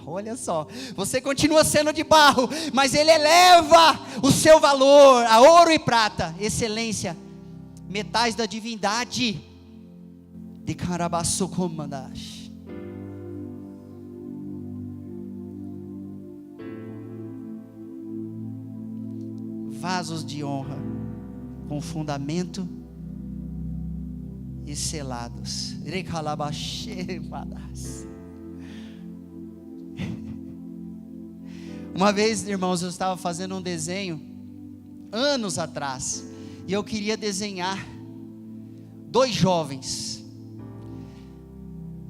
Olha só, você continua sendo de barro, mas Ele eleva o seu valor a ouro e prata, excelência, metais da divindade. De Karabassukumandash. Vasos de honra, com fundamento e selados. Uma vez, irmãos, eu estava fazendo um desenho, anos atrás, e eu queria desenhar 2 jovens,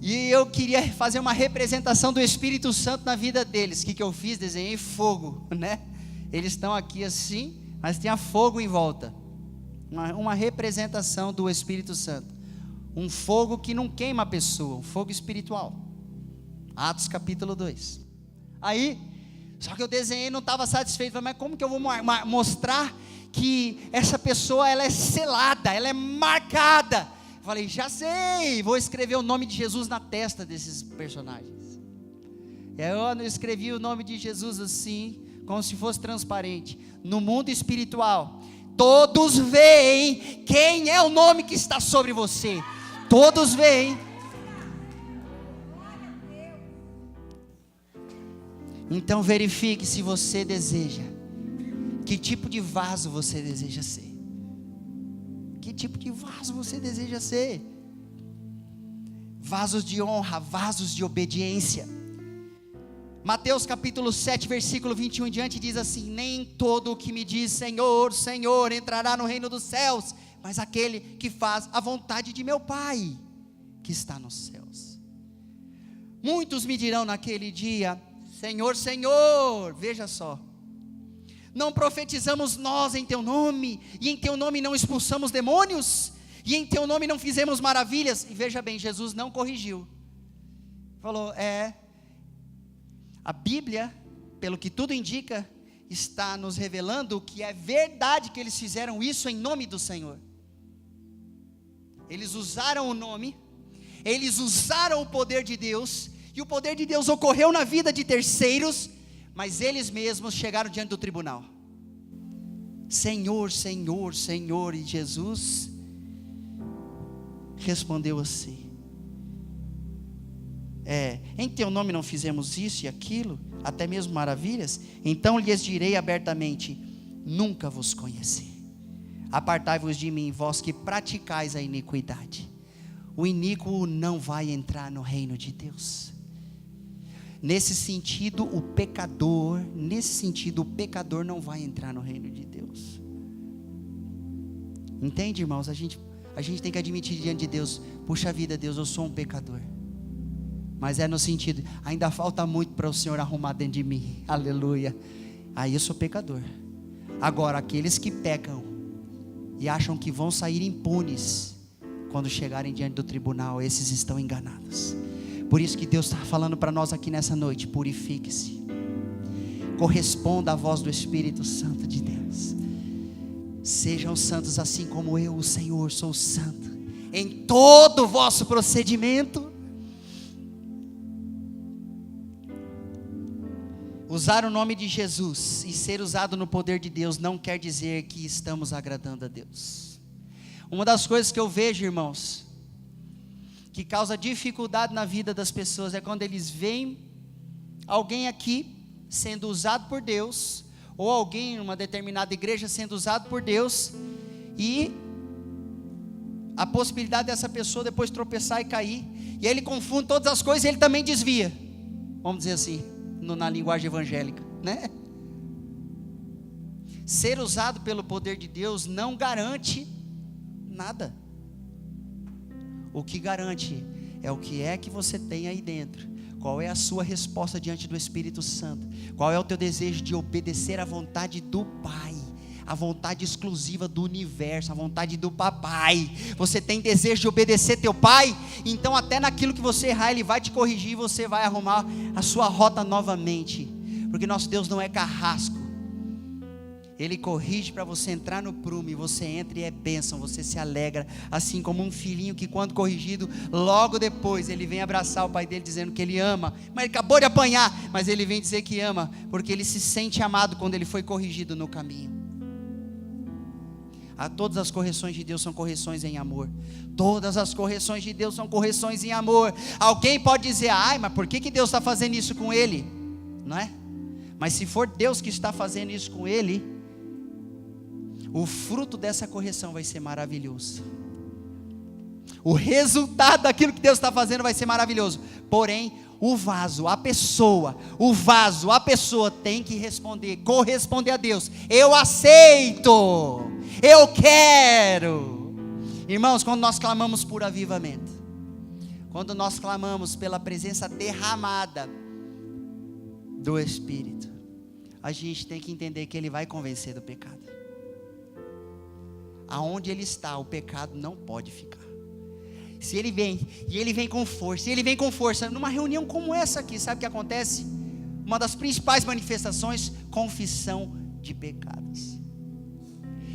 e eu queria fazer uma representação do Espírito Santo na vida deles. O que eu fiz? Desenhei fogo, né? Eles estão aqui assim, mas tem fogo em volta, uma representação do Espírito Santo, um fogo que não queima a pessoa, um fogo espiritual. Atos capítulo 2. Aí, só que eu desenhei, não estava satisfeito. Mas como que eu vou mostrar que essa pessoa, ela é selada, ela é marcada? Falei: já sei, vou escrever o nome de Jesus na testa desses personagens. E aí eu escrevi o nome de Jesus assim, como se fosse transparente. No mundo espiritual, todos veem quem é o nome que está sobre você. Todos veem. Então verifique se você deseja. Que tipo de vaso você deseja ser? Que tipo de vaso você deseja ser? Vasos de honra, vasos de obediência. Mateus capítulo 7, versículo 21 em diante diz assim: nem todo o que me diz Senhor, Senhor entrará no reino dos céus, mas aquele que faz a vontade de meu Pai que está nos céus. Muitos me dirão naquele dia: Senhor, Senhor, veja só, não profetizamos nós em teu nome, e em teu nome não expulsamos demônios, e em teu nome não fizemos maravilhas? E veja bem, Jesus não corrigiu, falou: a Bíblia, pelo que tudo indica, está nos revelando que é verdade que eles fizeram isso em nome do Senhor. Eles usaram o nome, eles usaram o poder de Deus, e o poder de Deus ocorreu na vida de terceiros, mas eles mesmos chegaram diante do tribunal. Senhor, Senhor, Senhor. E Jesus respondeu assim: em teu nome não fizemos isso e aquilo, até mesmo maravilhas? Então lhes direi abertamente: nunca vos conheci. Apartai-vos de mim, vós que praticais a iniquidade. O iníquo não vai entrar no reino de Deus. Nesse sentido, o pecador não vai entrar no reino de Deus. Entende, irmãos? A gente tem que admitir diante de Deus: puxa vida, Deus, eu sou um pecador. Mas é no sentido, ainda falta muito para o Senhor arrumar dentro de mim. Aleluia. Aí eu sou pecador. Agora, aqueles que pecam e acham que vão sair impunes quando chegarem diante do tribunal, esses estão enganados. Por isso que Deus está falando para nós aqui nessa noite: purifique-se, corresponda à voz do Espírito Santo de Deus. Sejam santos assim como eu, o Senhor, sou santo em todo o vosso procedimento. Usar o nome de Jesus e ser usado no poder de Deus não quer dizer que estamos agradando a Deus. Uma das coisas que eu vejo, irmãos, que causa dificuldade na vida das pessoas, é quando eles veem alguém aqui sendo usado por Deus, ou alguém em uma determinada igreja sendo usado por Deus, e a possibilidade dessa pessoa depois tropeçar e cair, e aí ele confunde todas as coisas e ele também desvia, vamos dizer assim, na linguagem evangélica, né? Ser usado pelo poder de Deus não garante nada. O que garante é o que é que você tem aí dentro. Qual é a sua resposta diante do Espírito Santo? Qual é o teu desejo de obedecer à vontade do Pai, a vontade exclusiva do universo, a vontade do papai? Você tem desejo de obedecer teu pai? Então até naquilo que você errar, ele vai te corrigir e você vai arrumar a sua rota novamente, porque nosso Deus não é carrasco. Ele corrige para você entrar no prumo, e você entra e é bênção, você se alegra, assim como um filhinho que quando corrigido, logo depois ele vem abraçar o pai dele dizendo que ele ama, mas ele acabou de apanhar, mas ele vem dizer que ama, porque ele se sente amado quando ele foi corrigido no caminho. Todas as correções de Deus são correções em amor. Todas as correções de Deus são correções em amor. Alguém pode dizer: ai, mas por que Deus está fazendo isso com ele? Não é? Mas se for Deus que está fazendo isso com ele, o fruto dessa correção vai ser maravilhoso. O resultado daquilo que Deus está fazendo vai ser maravilhoso. Porém, o vaso, a pessoa tem que corresponder a Deus. Eu aceito, eu quero. Irmãos, quando nós clamamos por avivamento, quando nós clamamos pela presença derramada do Espírito, a gente tem que entender que Ele vai convencer do pecado. Aonde Ele está, o pecado não pode ficar. Se Ele vem, e Ele vem com força, numa reunião como essa aqui, sabe o que acontece? Uma das principais manifestações: confissão de pecados.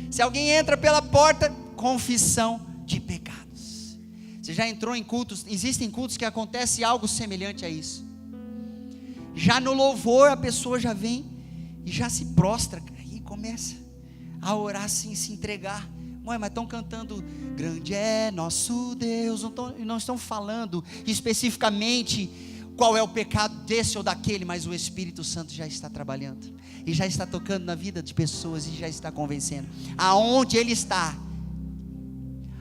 Se alguém entra pela porta, confissão de pecados. Você já entrou em cultos? Existem cultos que acontece algo semelhante a isso. Já no louvor, a pessoa já vem e já se prostra e começa a orar assim, se entregar. Ué, mas estão cantando grande é nosso Deus, não estão falando especificamente qual é o pecado desse ou daquele, mas o Espírito Santo já está trabalhando, e já está tocando na vida de pessoas, e já está convencendo. Aonde Ele está,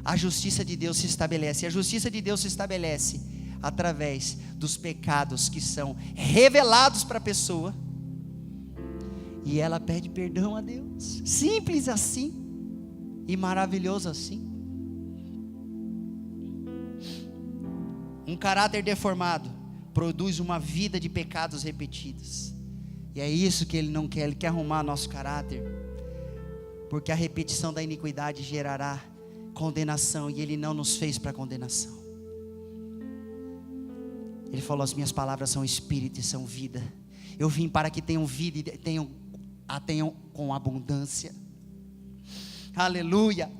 a justiça de Deus se estabelece, e a justiça de Deus se estabelece através dos pecados que são revelados para a pessoa, e ela pede perdão a Deus. Simples assim e maravilhoso assim. Um caráter deformado produz uma vida de pecados repetidos, e é isso que Ele não quer. Ele quer arrumar nosso caráter, porque a repetição da iniquidade gerará condenação, e Ele não nos fez para condenação. Ele falou: as minhas palavras são espírito e são vida. Eu vim para que tenham vida e tenham com abundância. Aleluia.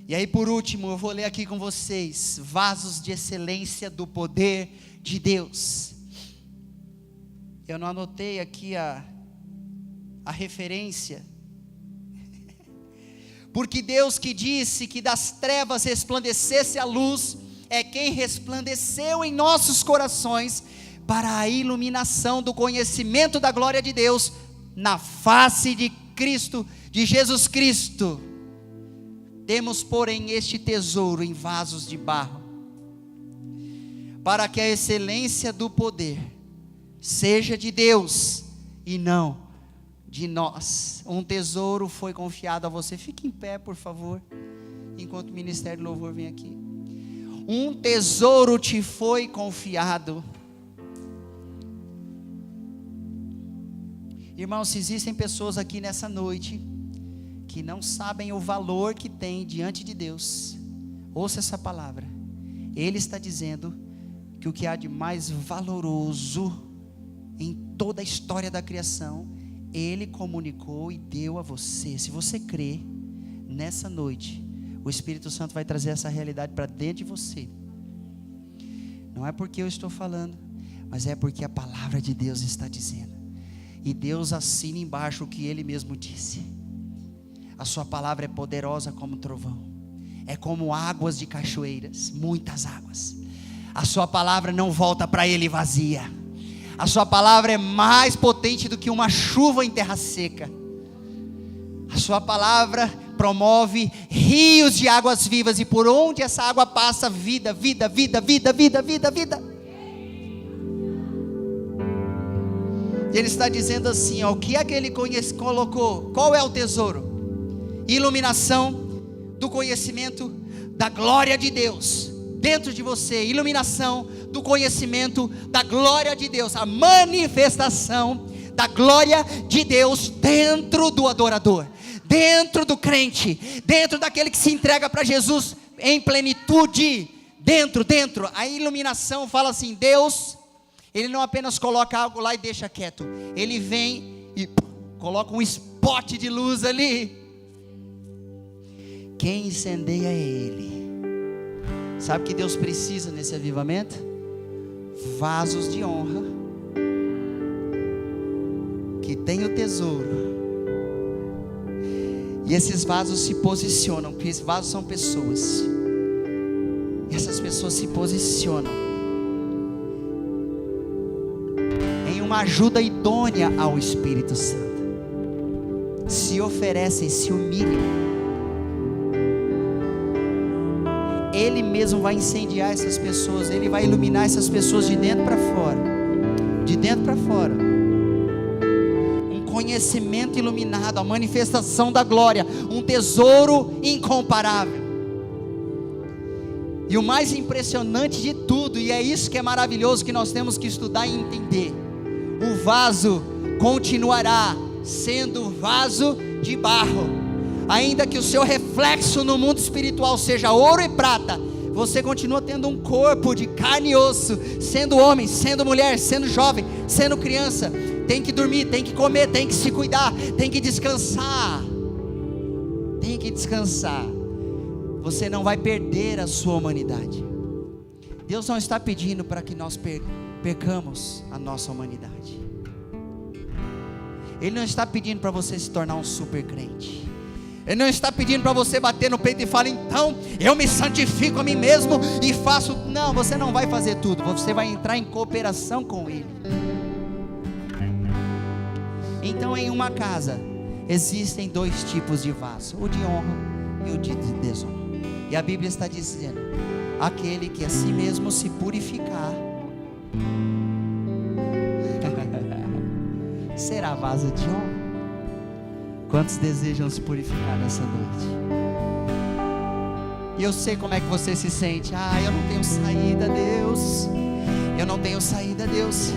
E aí, por último, eu vou ler aqui com vocês: vasos de excelência do poder de Deus. Eu não anotei aqui a referência, porque Deus que disse que das trevas resplandecesse a luz, é quem resplandeceu em nossos corações para a iluminação do conhecimento da glória de Deus na face de Cristo, de Jesus Cristo. Temos, porém, este tesouro em vasos de barro, para que a excelência do poder seja de Deus e não de nós. Um tesouro foi confiado a você. Fique em pé, por favor, enquanto o Ministério do Louvor vem aqui. Um tesouro te foi confiado. Irmãos, se existem pessoas aqui nessa noite que não sabem o valor que tem diante de Deus, ouça essa palavra. Ele está dizendo que o que há de mais valoroso em toda a história da criação, Ele comunicou e deu a você. Se você crê, nessa noite, o Espírito Santo vai trazer essa realidade para dentro de você. Não é porque eu estou falando, mas é porque a palavra de Deus está dizendo. E Deus assina embaixo o que Ele mesmo disse. A sua palavra é poderosa como trovão, é como águas de cachoeiras, muitas águas. A sua palavra não volta para Ele vazia. A sua palavra é mais potente do que uma chuva em terra seca. A sua palavra promove rios de águas vivas, e por onde essa água passa, vida, vida, vida, vida, vida, vida, vida. E Ele está dizendo assim, ó, o que é que Ele colocou? Qual é o tesouro? Iluminação do conhecimento da glória de Deus dentro de você. Iluminação do conhecimento da glória de Deus. A manifestação da glória de Deus dentro do adorador, dentro do crente, dentro daquele que se entrega para Jesus em plenitude. Dentro. A iluminação fala assim, Deus, Ele não apenas coloca algo lá e deixa quieto. Ele vem e coloca um spot de luz ali. Quem incendeia é Ele. Sabe o que Deus precisa nesse avivamento? Vasos de honra, que tem o tesouro. E esses vasos se posicionam, porque esses vasos são pessoas. E essas pessoas se posicionam em uma ajuda idônea ao Espírito Santo. Se oferecem, se humilham. Ele mesmo vai incendiar essas pessoas. Ele vai iluminar essas pessoas de dentro para fora. De dentro para fora. Um conhecimento iluminado, a manifestação da glória, um tesouro incomparável. E o mais impressionante de tudo, e é isso que é maravilhoso, que nós temos que estudar e entender: o vaso continuará sendo vaso de barro. Ainda que o seu reflexo no mundo espiritual seja ouro e prata, você continua tendo um corpo de carne e osso, sendo homem, sendo mulher, sendo jovem, sendo criança. Tem que dormir, tem que comer, tem que se cuidar, tem que descansar. Tem que descansar. Você não vai perder a sua humanidade. Deus não está pedindo para que nós percamos a nossa humanidade. Ele não está pedindo para você se tornar um super crente. Ele não está pedindo para você bater no peito e falar, então eu me santifico a mim mesmo e faço. Não, você não vai fazer tudo. Você vai entrar em cooperação com Ele. Então, em uma casa existem dois tipos de vaso: o de honra e o de desonra. E a Bíblia está dizendo: aquele que a si mesmo se purificar será vaso de honra. Quantos desejam se purificar nessa noite? E eu sei como é que você se sente. Eu não tenho saída, Deus. Eu não tenho saída, Deus.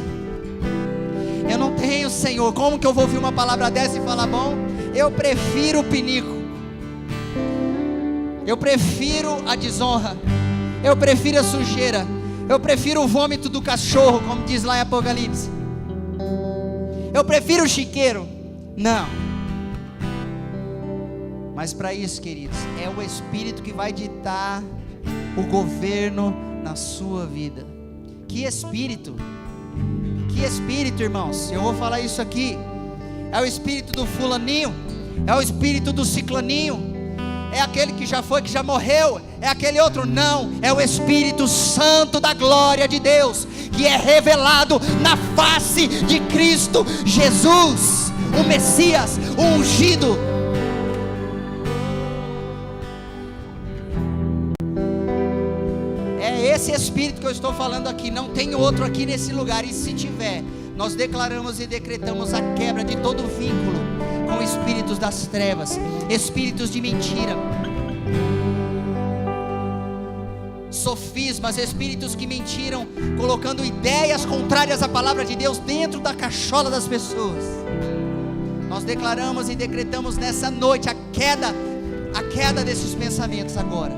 Eu não tenho, Senhor. Como que eu vou ouvir uma palavra dessa e falar, bom, eu prefiro o pinico, eu prefiro a desonra, eu prefiro a sujeira, eu prefiro o vômito do cachorro, como diz lá em Apocalipse, eu prefiro o chiqueiro. Não. Mas para isso, queridos, é o Espírito que vai ditar o governo na sua vida. Que Espírito? Que Espírito, irmãos? Eu vou falar isso aqui. É o Espírito do fulaninho? É o Espírito do ciclaninho? É aquele que já foi, que já morreu? É aquele outro? Não, é o Espírito Santo da glória de Deus, que é revelado na face de Cristo Jesus, o Messias, o ungido. Esse Espírito que eu estou falando aqui, não tem outro aqui nesse lugar. E se tiver, Nós declaramos e decretamos a quebra de todo vínculo com espíritos das trevas, espíritos de mentira, sofismas, espíritos que mentiram, colocando ideias contrárias à palavra de Deus dentro da cachola das pessoas. Nós declaramos e decretamos nessa noite a queda desses pensamentos agora,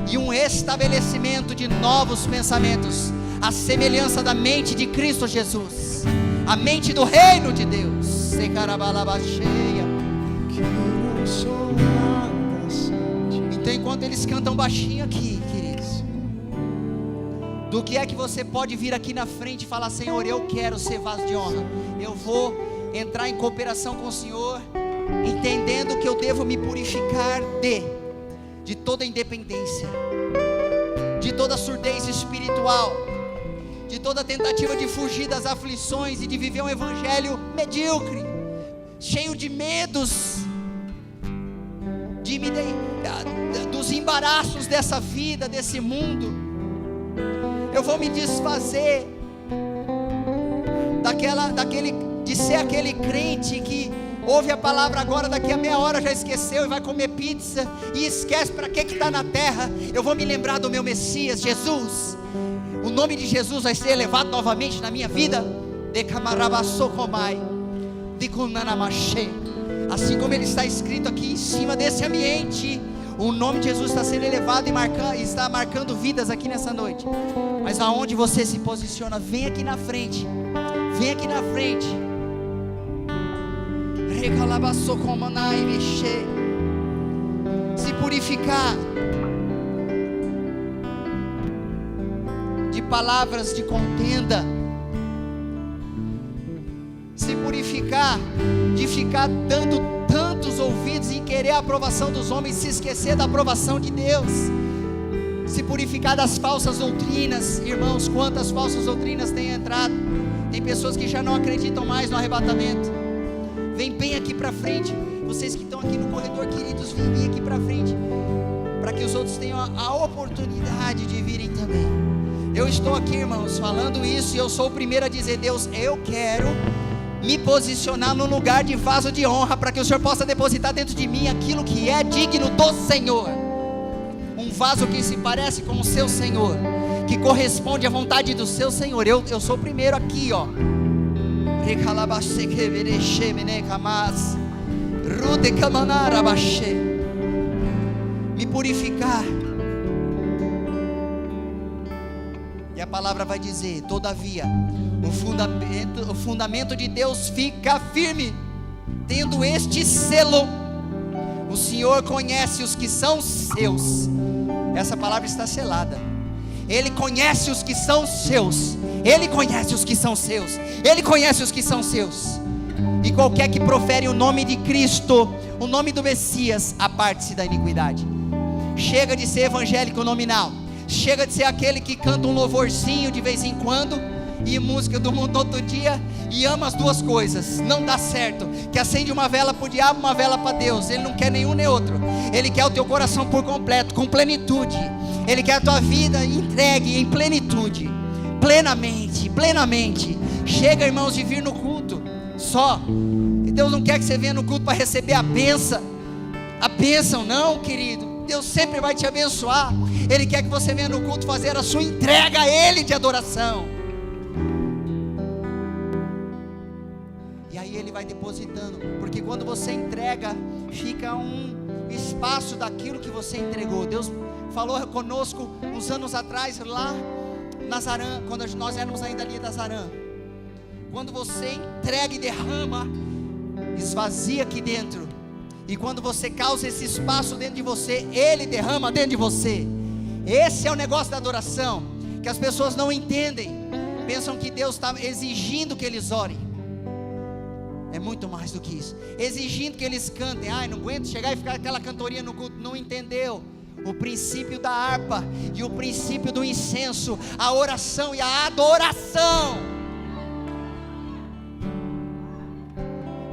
e um estabelecimento de novos pensamentos, a semelhança da mente de Cristo Jesus, a mente do reino de Deus. Então, enquanto eles cantam baixinho aqui, queridos, do que é que você pode vir aqui na frente e falar: Senhor, eu quero ser vaso de honra, eu vou entrar em cooperação com o Senhor, entendendo que eu devo me purificar de toda independência, de toda surdez espiritual, de toda tentativa de fugir das aflições e de viver um evangelho medíocre, cheio de medos, dos embaraços dessa vida, desse mundo. Eu vou me desfazer de ser aquele crente que ouve a palavra agora, daqui a meia hora já esqueceu e vai comer pizza e esquece para que está na terra. Eu vou me lembrar do meu Messias, Jesus. O nome de Jesus vai ser elevado novamente na minha vida. Assim como ele está escrito aqui em cima desse ambiente, o nome de Jesus está sendo elevado e está marcando vidas aqui nessa noite. Mas aonde você se posiciona, vem aqui na frente. Vem aqui na frente. Se purificar de palavras de contenda, se purificar de ficar dando tantos ouvidos e querer a aprovação dos homens, se esquecer da aprovação de Deus, se purificar das falsas doutrinas. Irmãos, quantas falsas doutrinas têm entrado? Tem pessoas que já não acreditam mais no arrebatamento. Vem bem aqui para frente. Vocês que estão aqui no corredor, queridos, vem bem aqui para frente, para que os outros tenham a oportunidade de virem também. Eu estou aqui, irmãos, falando isso, e eu sou o primeiro a dizer: Deus, eu quero me posicionar no lugar de vaso de honra, para que o Senhor possa depositar dentro de mim aquilo que é digno do Senhor. Um vaso que se parece com o seu Senhor, que corresponde à vontade do seu Senhor. Eu sou o primeiro aqui, ó. Me purificar. E a palavra vai dizer: todavia, o fundamento de Deus fica firme, tendo este selo: o Senhor conhece os que são seus. Essa palavra está selada. Ele conhece os que são seus. Ele conhece os que são seus. Ele conhece os que são seus. E qualquer que profere o nome de Cristo, o nome do Messias, aparte-se da iniquidade. Chega de ser evangélico nominal. Chega de ser aquele que canta um louvorzinho de vez em quando e música do mundo todo dia e ama as duas coisas. Não dá certo. Que acende uma vela para o diabo, uma vela para Deus. Ele não quer nenhum nem outro. Ele quer o teu coração por completo, com plenitude. Ele quer a tua vida entregue em plenitude, plenamente. Chega, irmãos, de vir no culto só. E Deus não quer que você venha no culto para receber a bênção. A bênção não, querido. Deus sempre vai te abençoar. Ele quer que você venha no culto fazer a sua entrega a Ele de adoração. E aí Ele vai depositando, porque quando você entrega, fica um espaço daquilo que você entregou. Deus falou conosco uns anos atrás, lá em Nazarã, quando nós éramos ainda ali em Nazarã. Quando você entrega e derrama, esvazia aqui dentro. E quando você causa esse espaço dentro de você, Ele derrama dentro de você. Esse é o negócio da adoração, que as pessoas não entendem. Pensam que Deus está exigindo que eles orem. É muito mais do que isso. Exigindo que eles cantem. Ai, não aguento chegar e ficar aquela cantoria no culto. Não entendeu o princípio da harpa e o princípio do incenso, a oração e a adoração.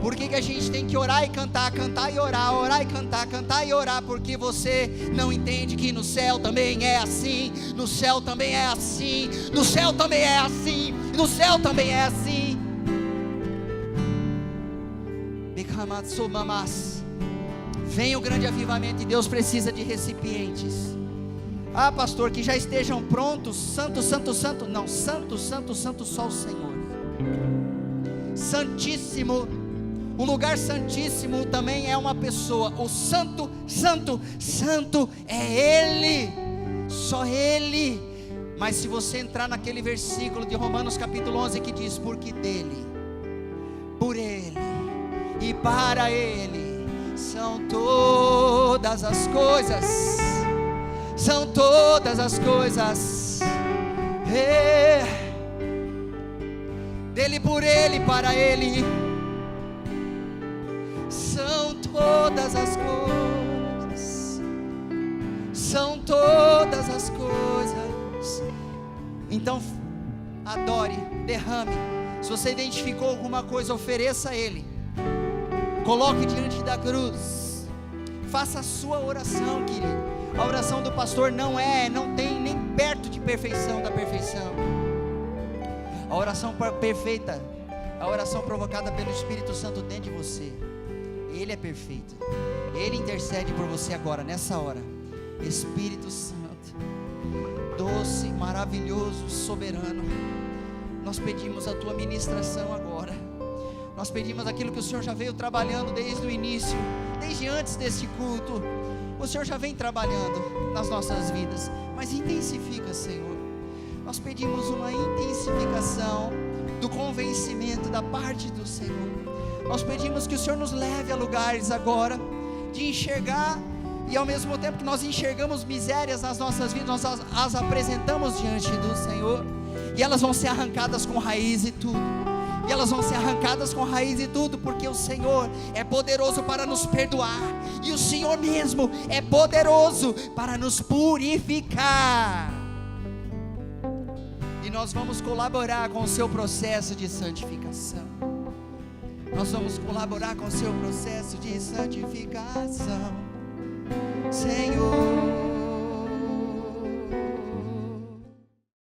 Por que a gente tem que orar e cantar, cantar e orar, orar e cantar, cantar e orar? Porque você não entende que no céu também é assim, no céu também é assim, no céu também é assim, no céu também é assim. Vem o grande avivamento e Deus precisa de recipientes. Ah, pastor, que já estejam prontos. Santo, santo, santo. Não, santo, santo, santo, só o Senhor. Santíssimo. O lugar santíssimo também é uma pessoa. O santo, santo, santo é Ele. Só Ele. Mas se você entrar naquele versículo de Romanos capítulo 11 que diz: porque dele, por Ele e para Ele são todas as coisas. São todas as coisas. Dele, por Ele, para Ele são todas as coisas. São todas as coisas. Então adore, derrame. Se você identificou alguma coisa, ofereça a Ele. Coloque diante da cruz. Faça a sua oração, querido. A oração do pastor não tem nem perto de perfeição da perfeição. A oração perfeita, a oração provocada pelo Espírito Santo dentro de você. Ele é perfeito. Ele intercede por você agora, nessa hora. Espírito Santo, doce, maravilhoso, soberano, nós pedimos a tua ministração agora. Nós pedimos aquilo que o Senhor já veio trabalhando desde o início, desde antes desse culto. O Senhor já vem trabalhando nas nossas vidas, mas intensifica, Senhor. Nós pedimos uma intensificação do convencimento da parte do Senhor. Nós pedimos que o Senhor nos leve a lugares agora de enxergar, e ao mesmo tempo que nós enxergamos misérias nas nossas vidas, nós as apresentamos diante do Senhor, e elas vão ser arrancadas com raiz e tudo. E elas vão ser arrancadas com raiz e tudo, porque o Senhor é poderoso para nos perdoar, e o Senhor mesmo é poderoso para nos purificar. E nós vamos colaborar com o seu processo de santificação. Nós vamos colaborar com o seu processo de santificação.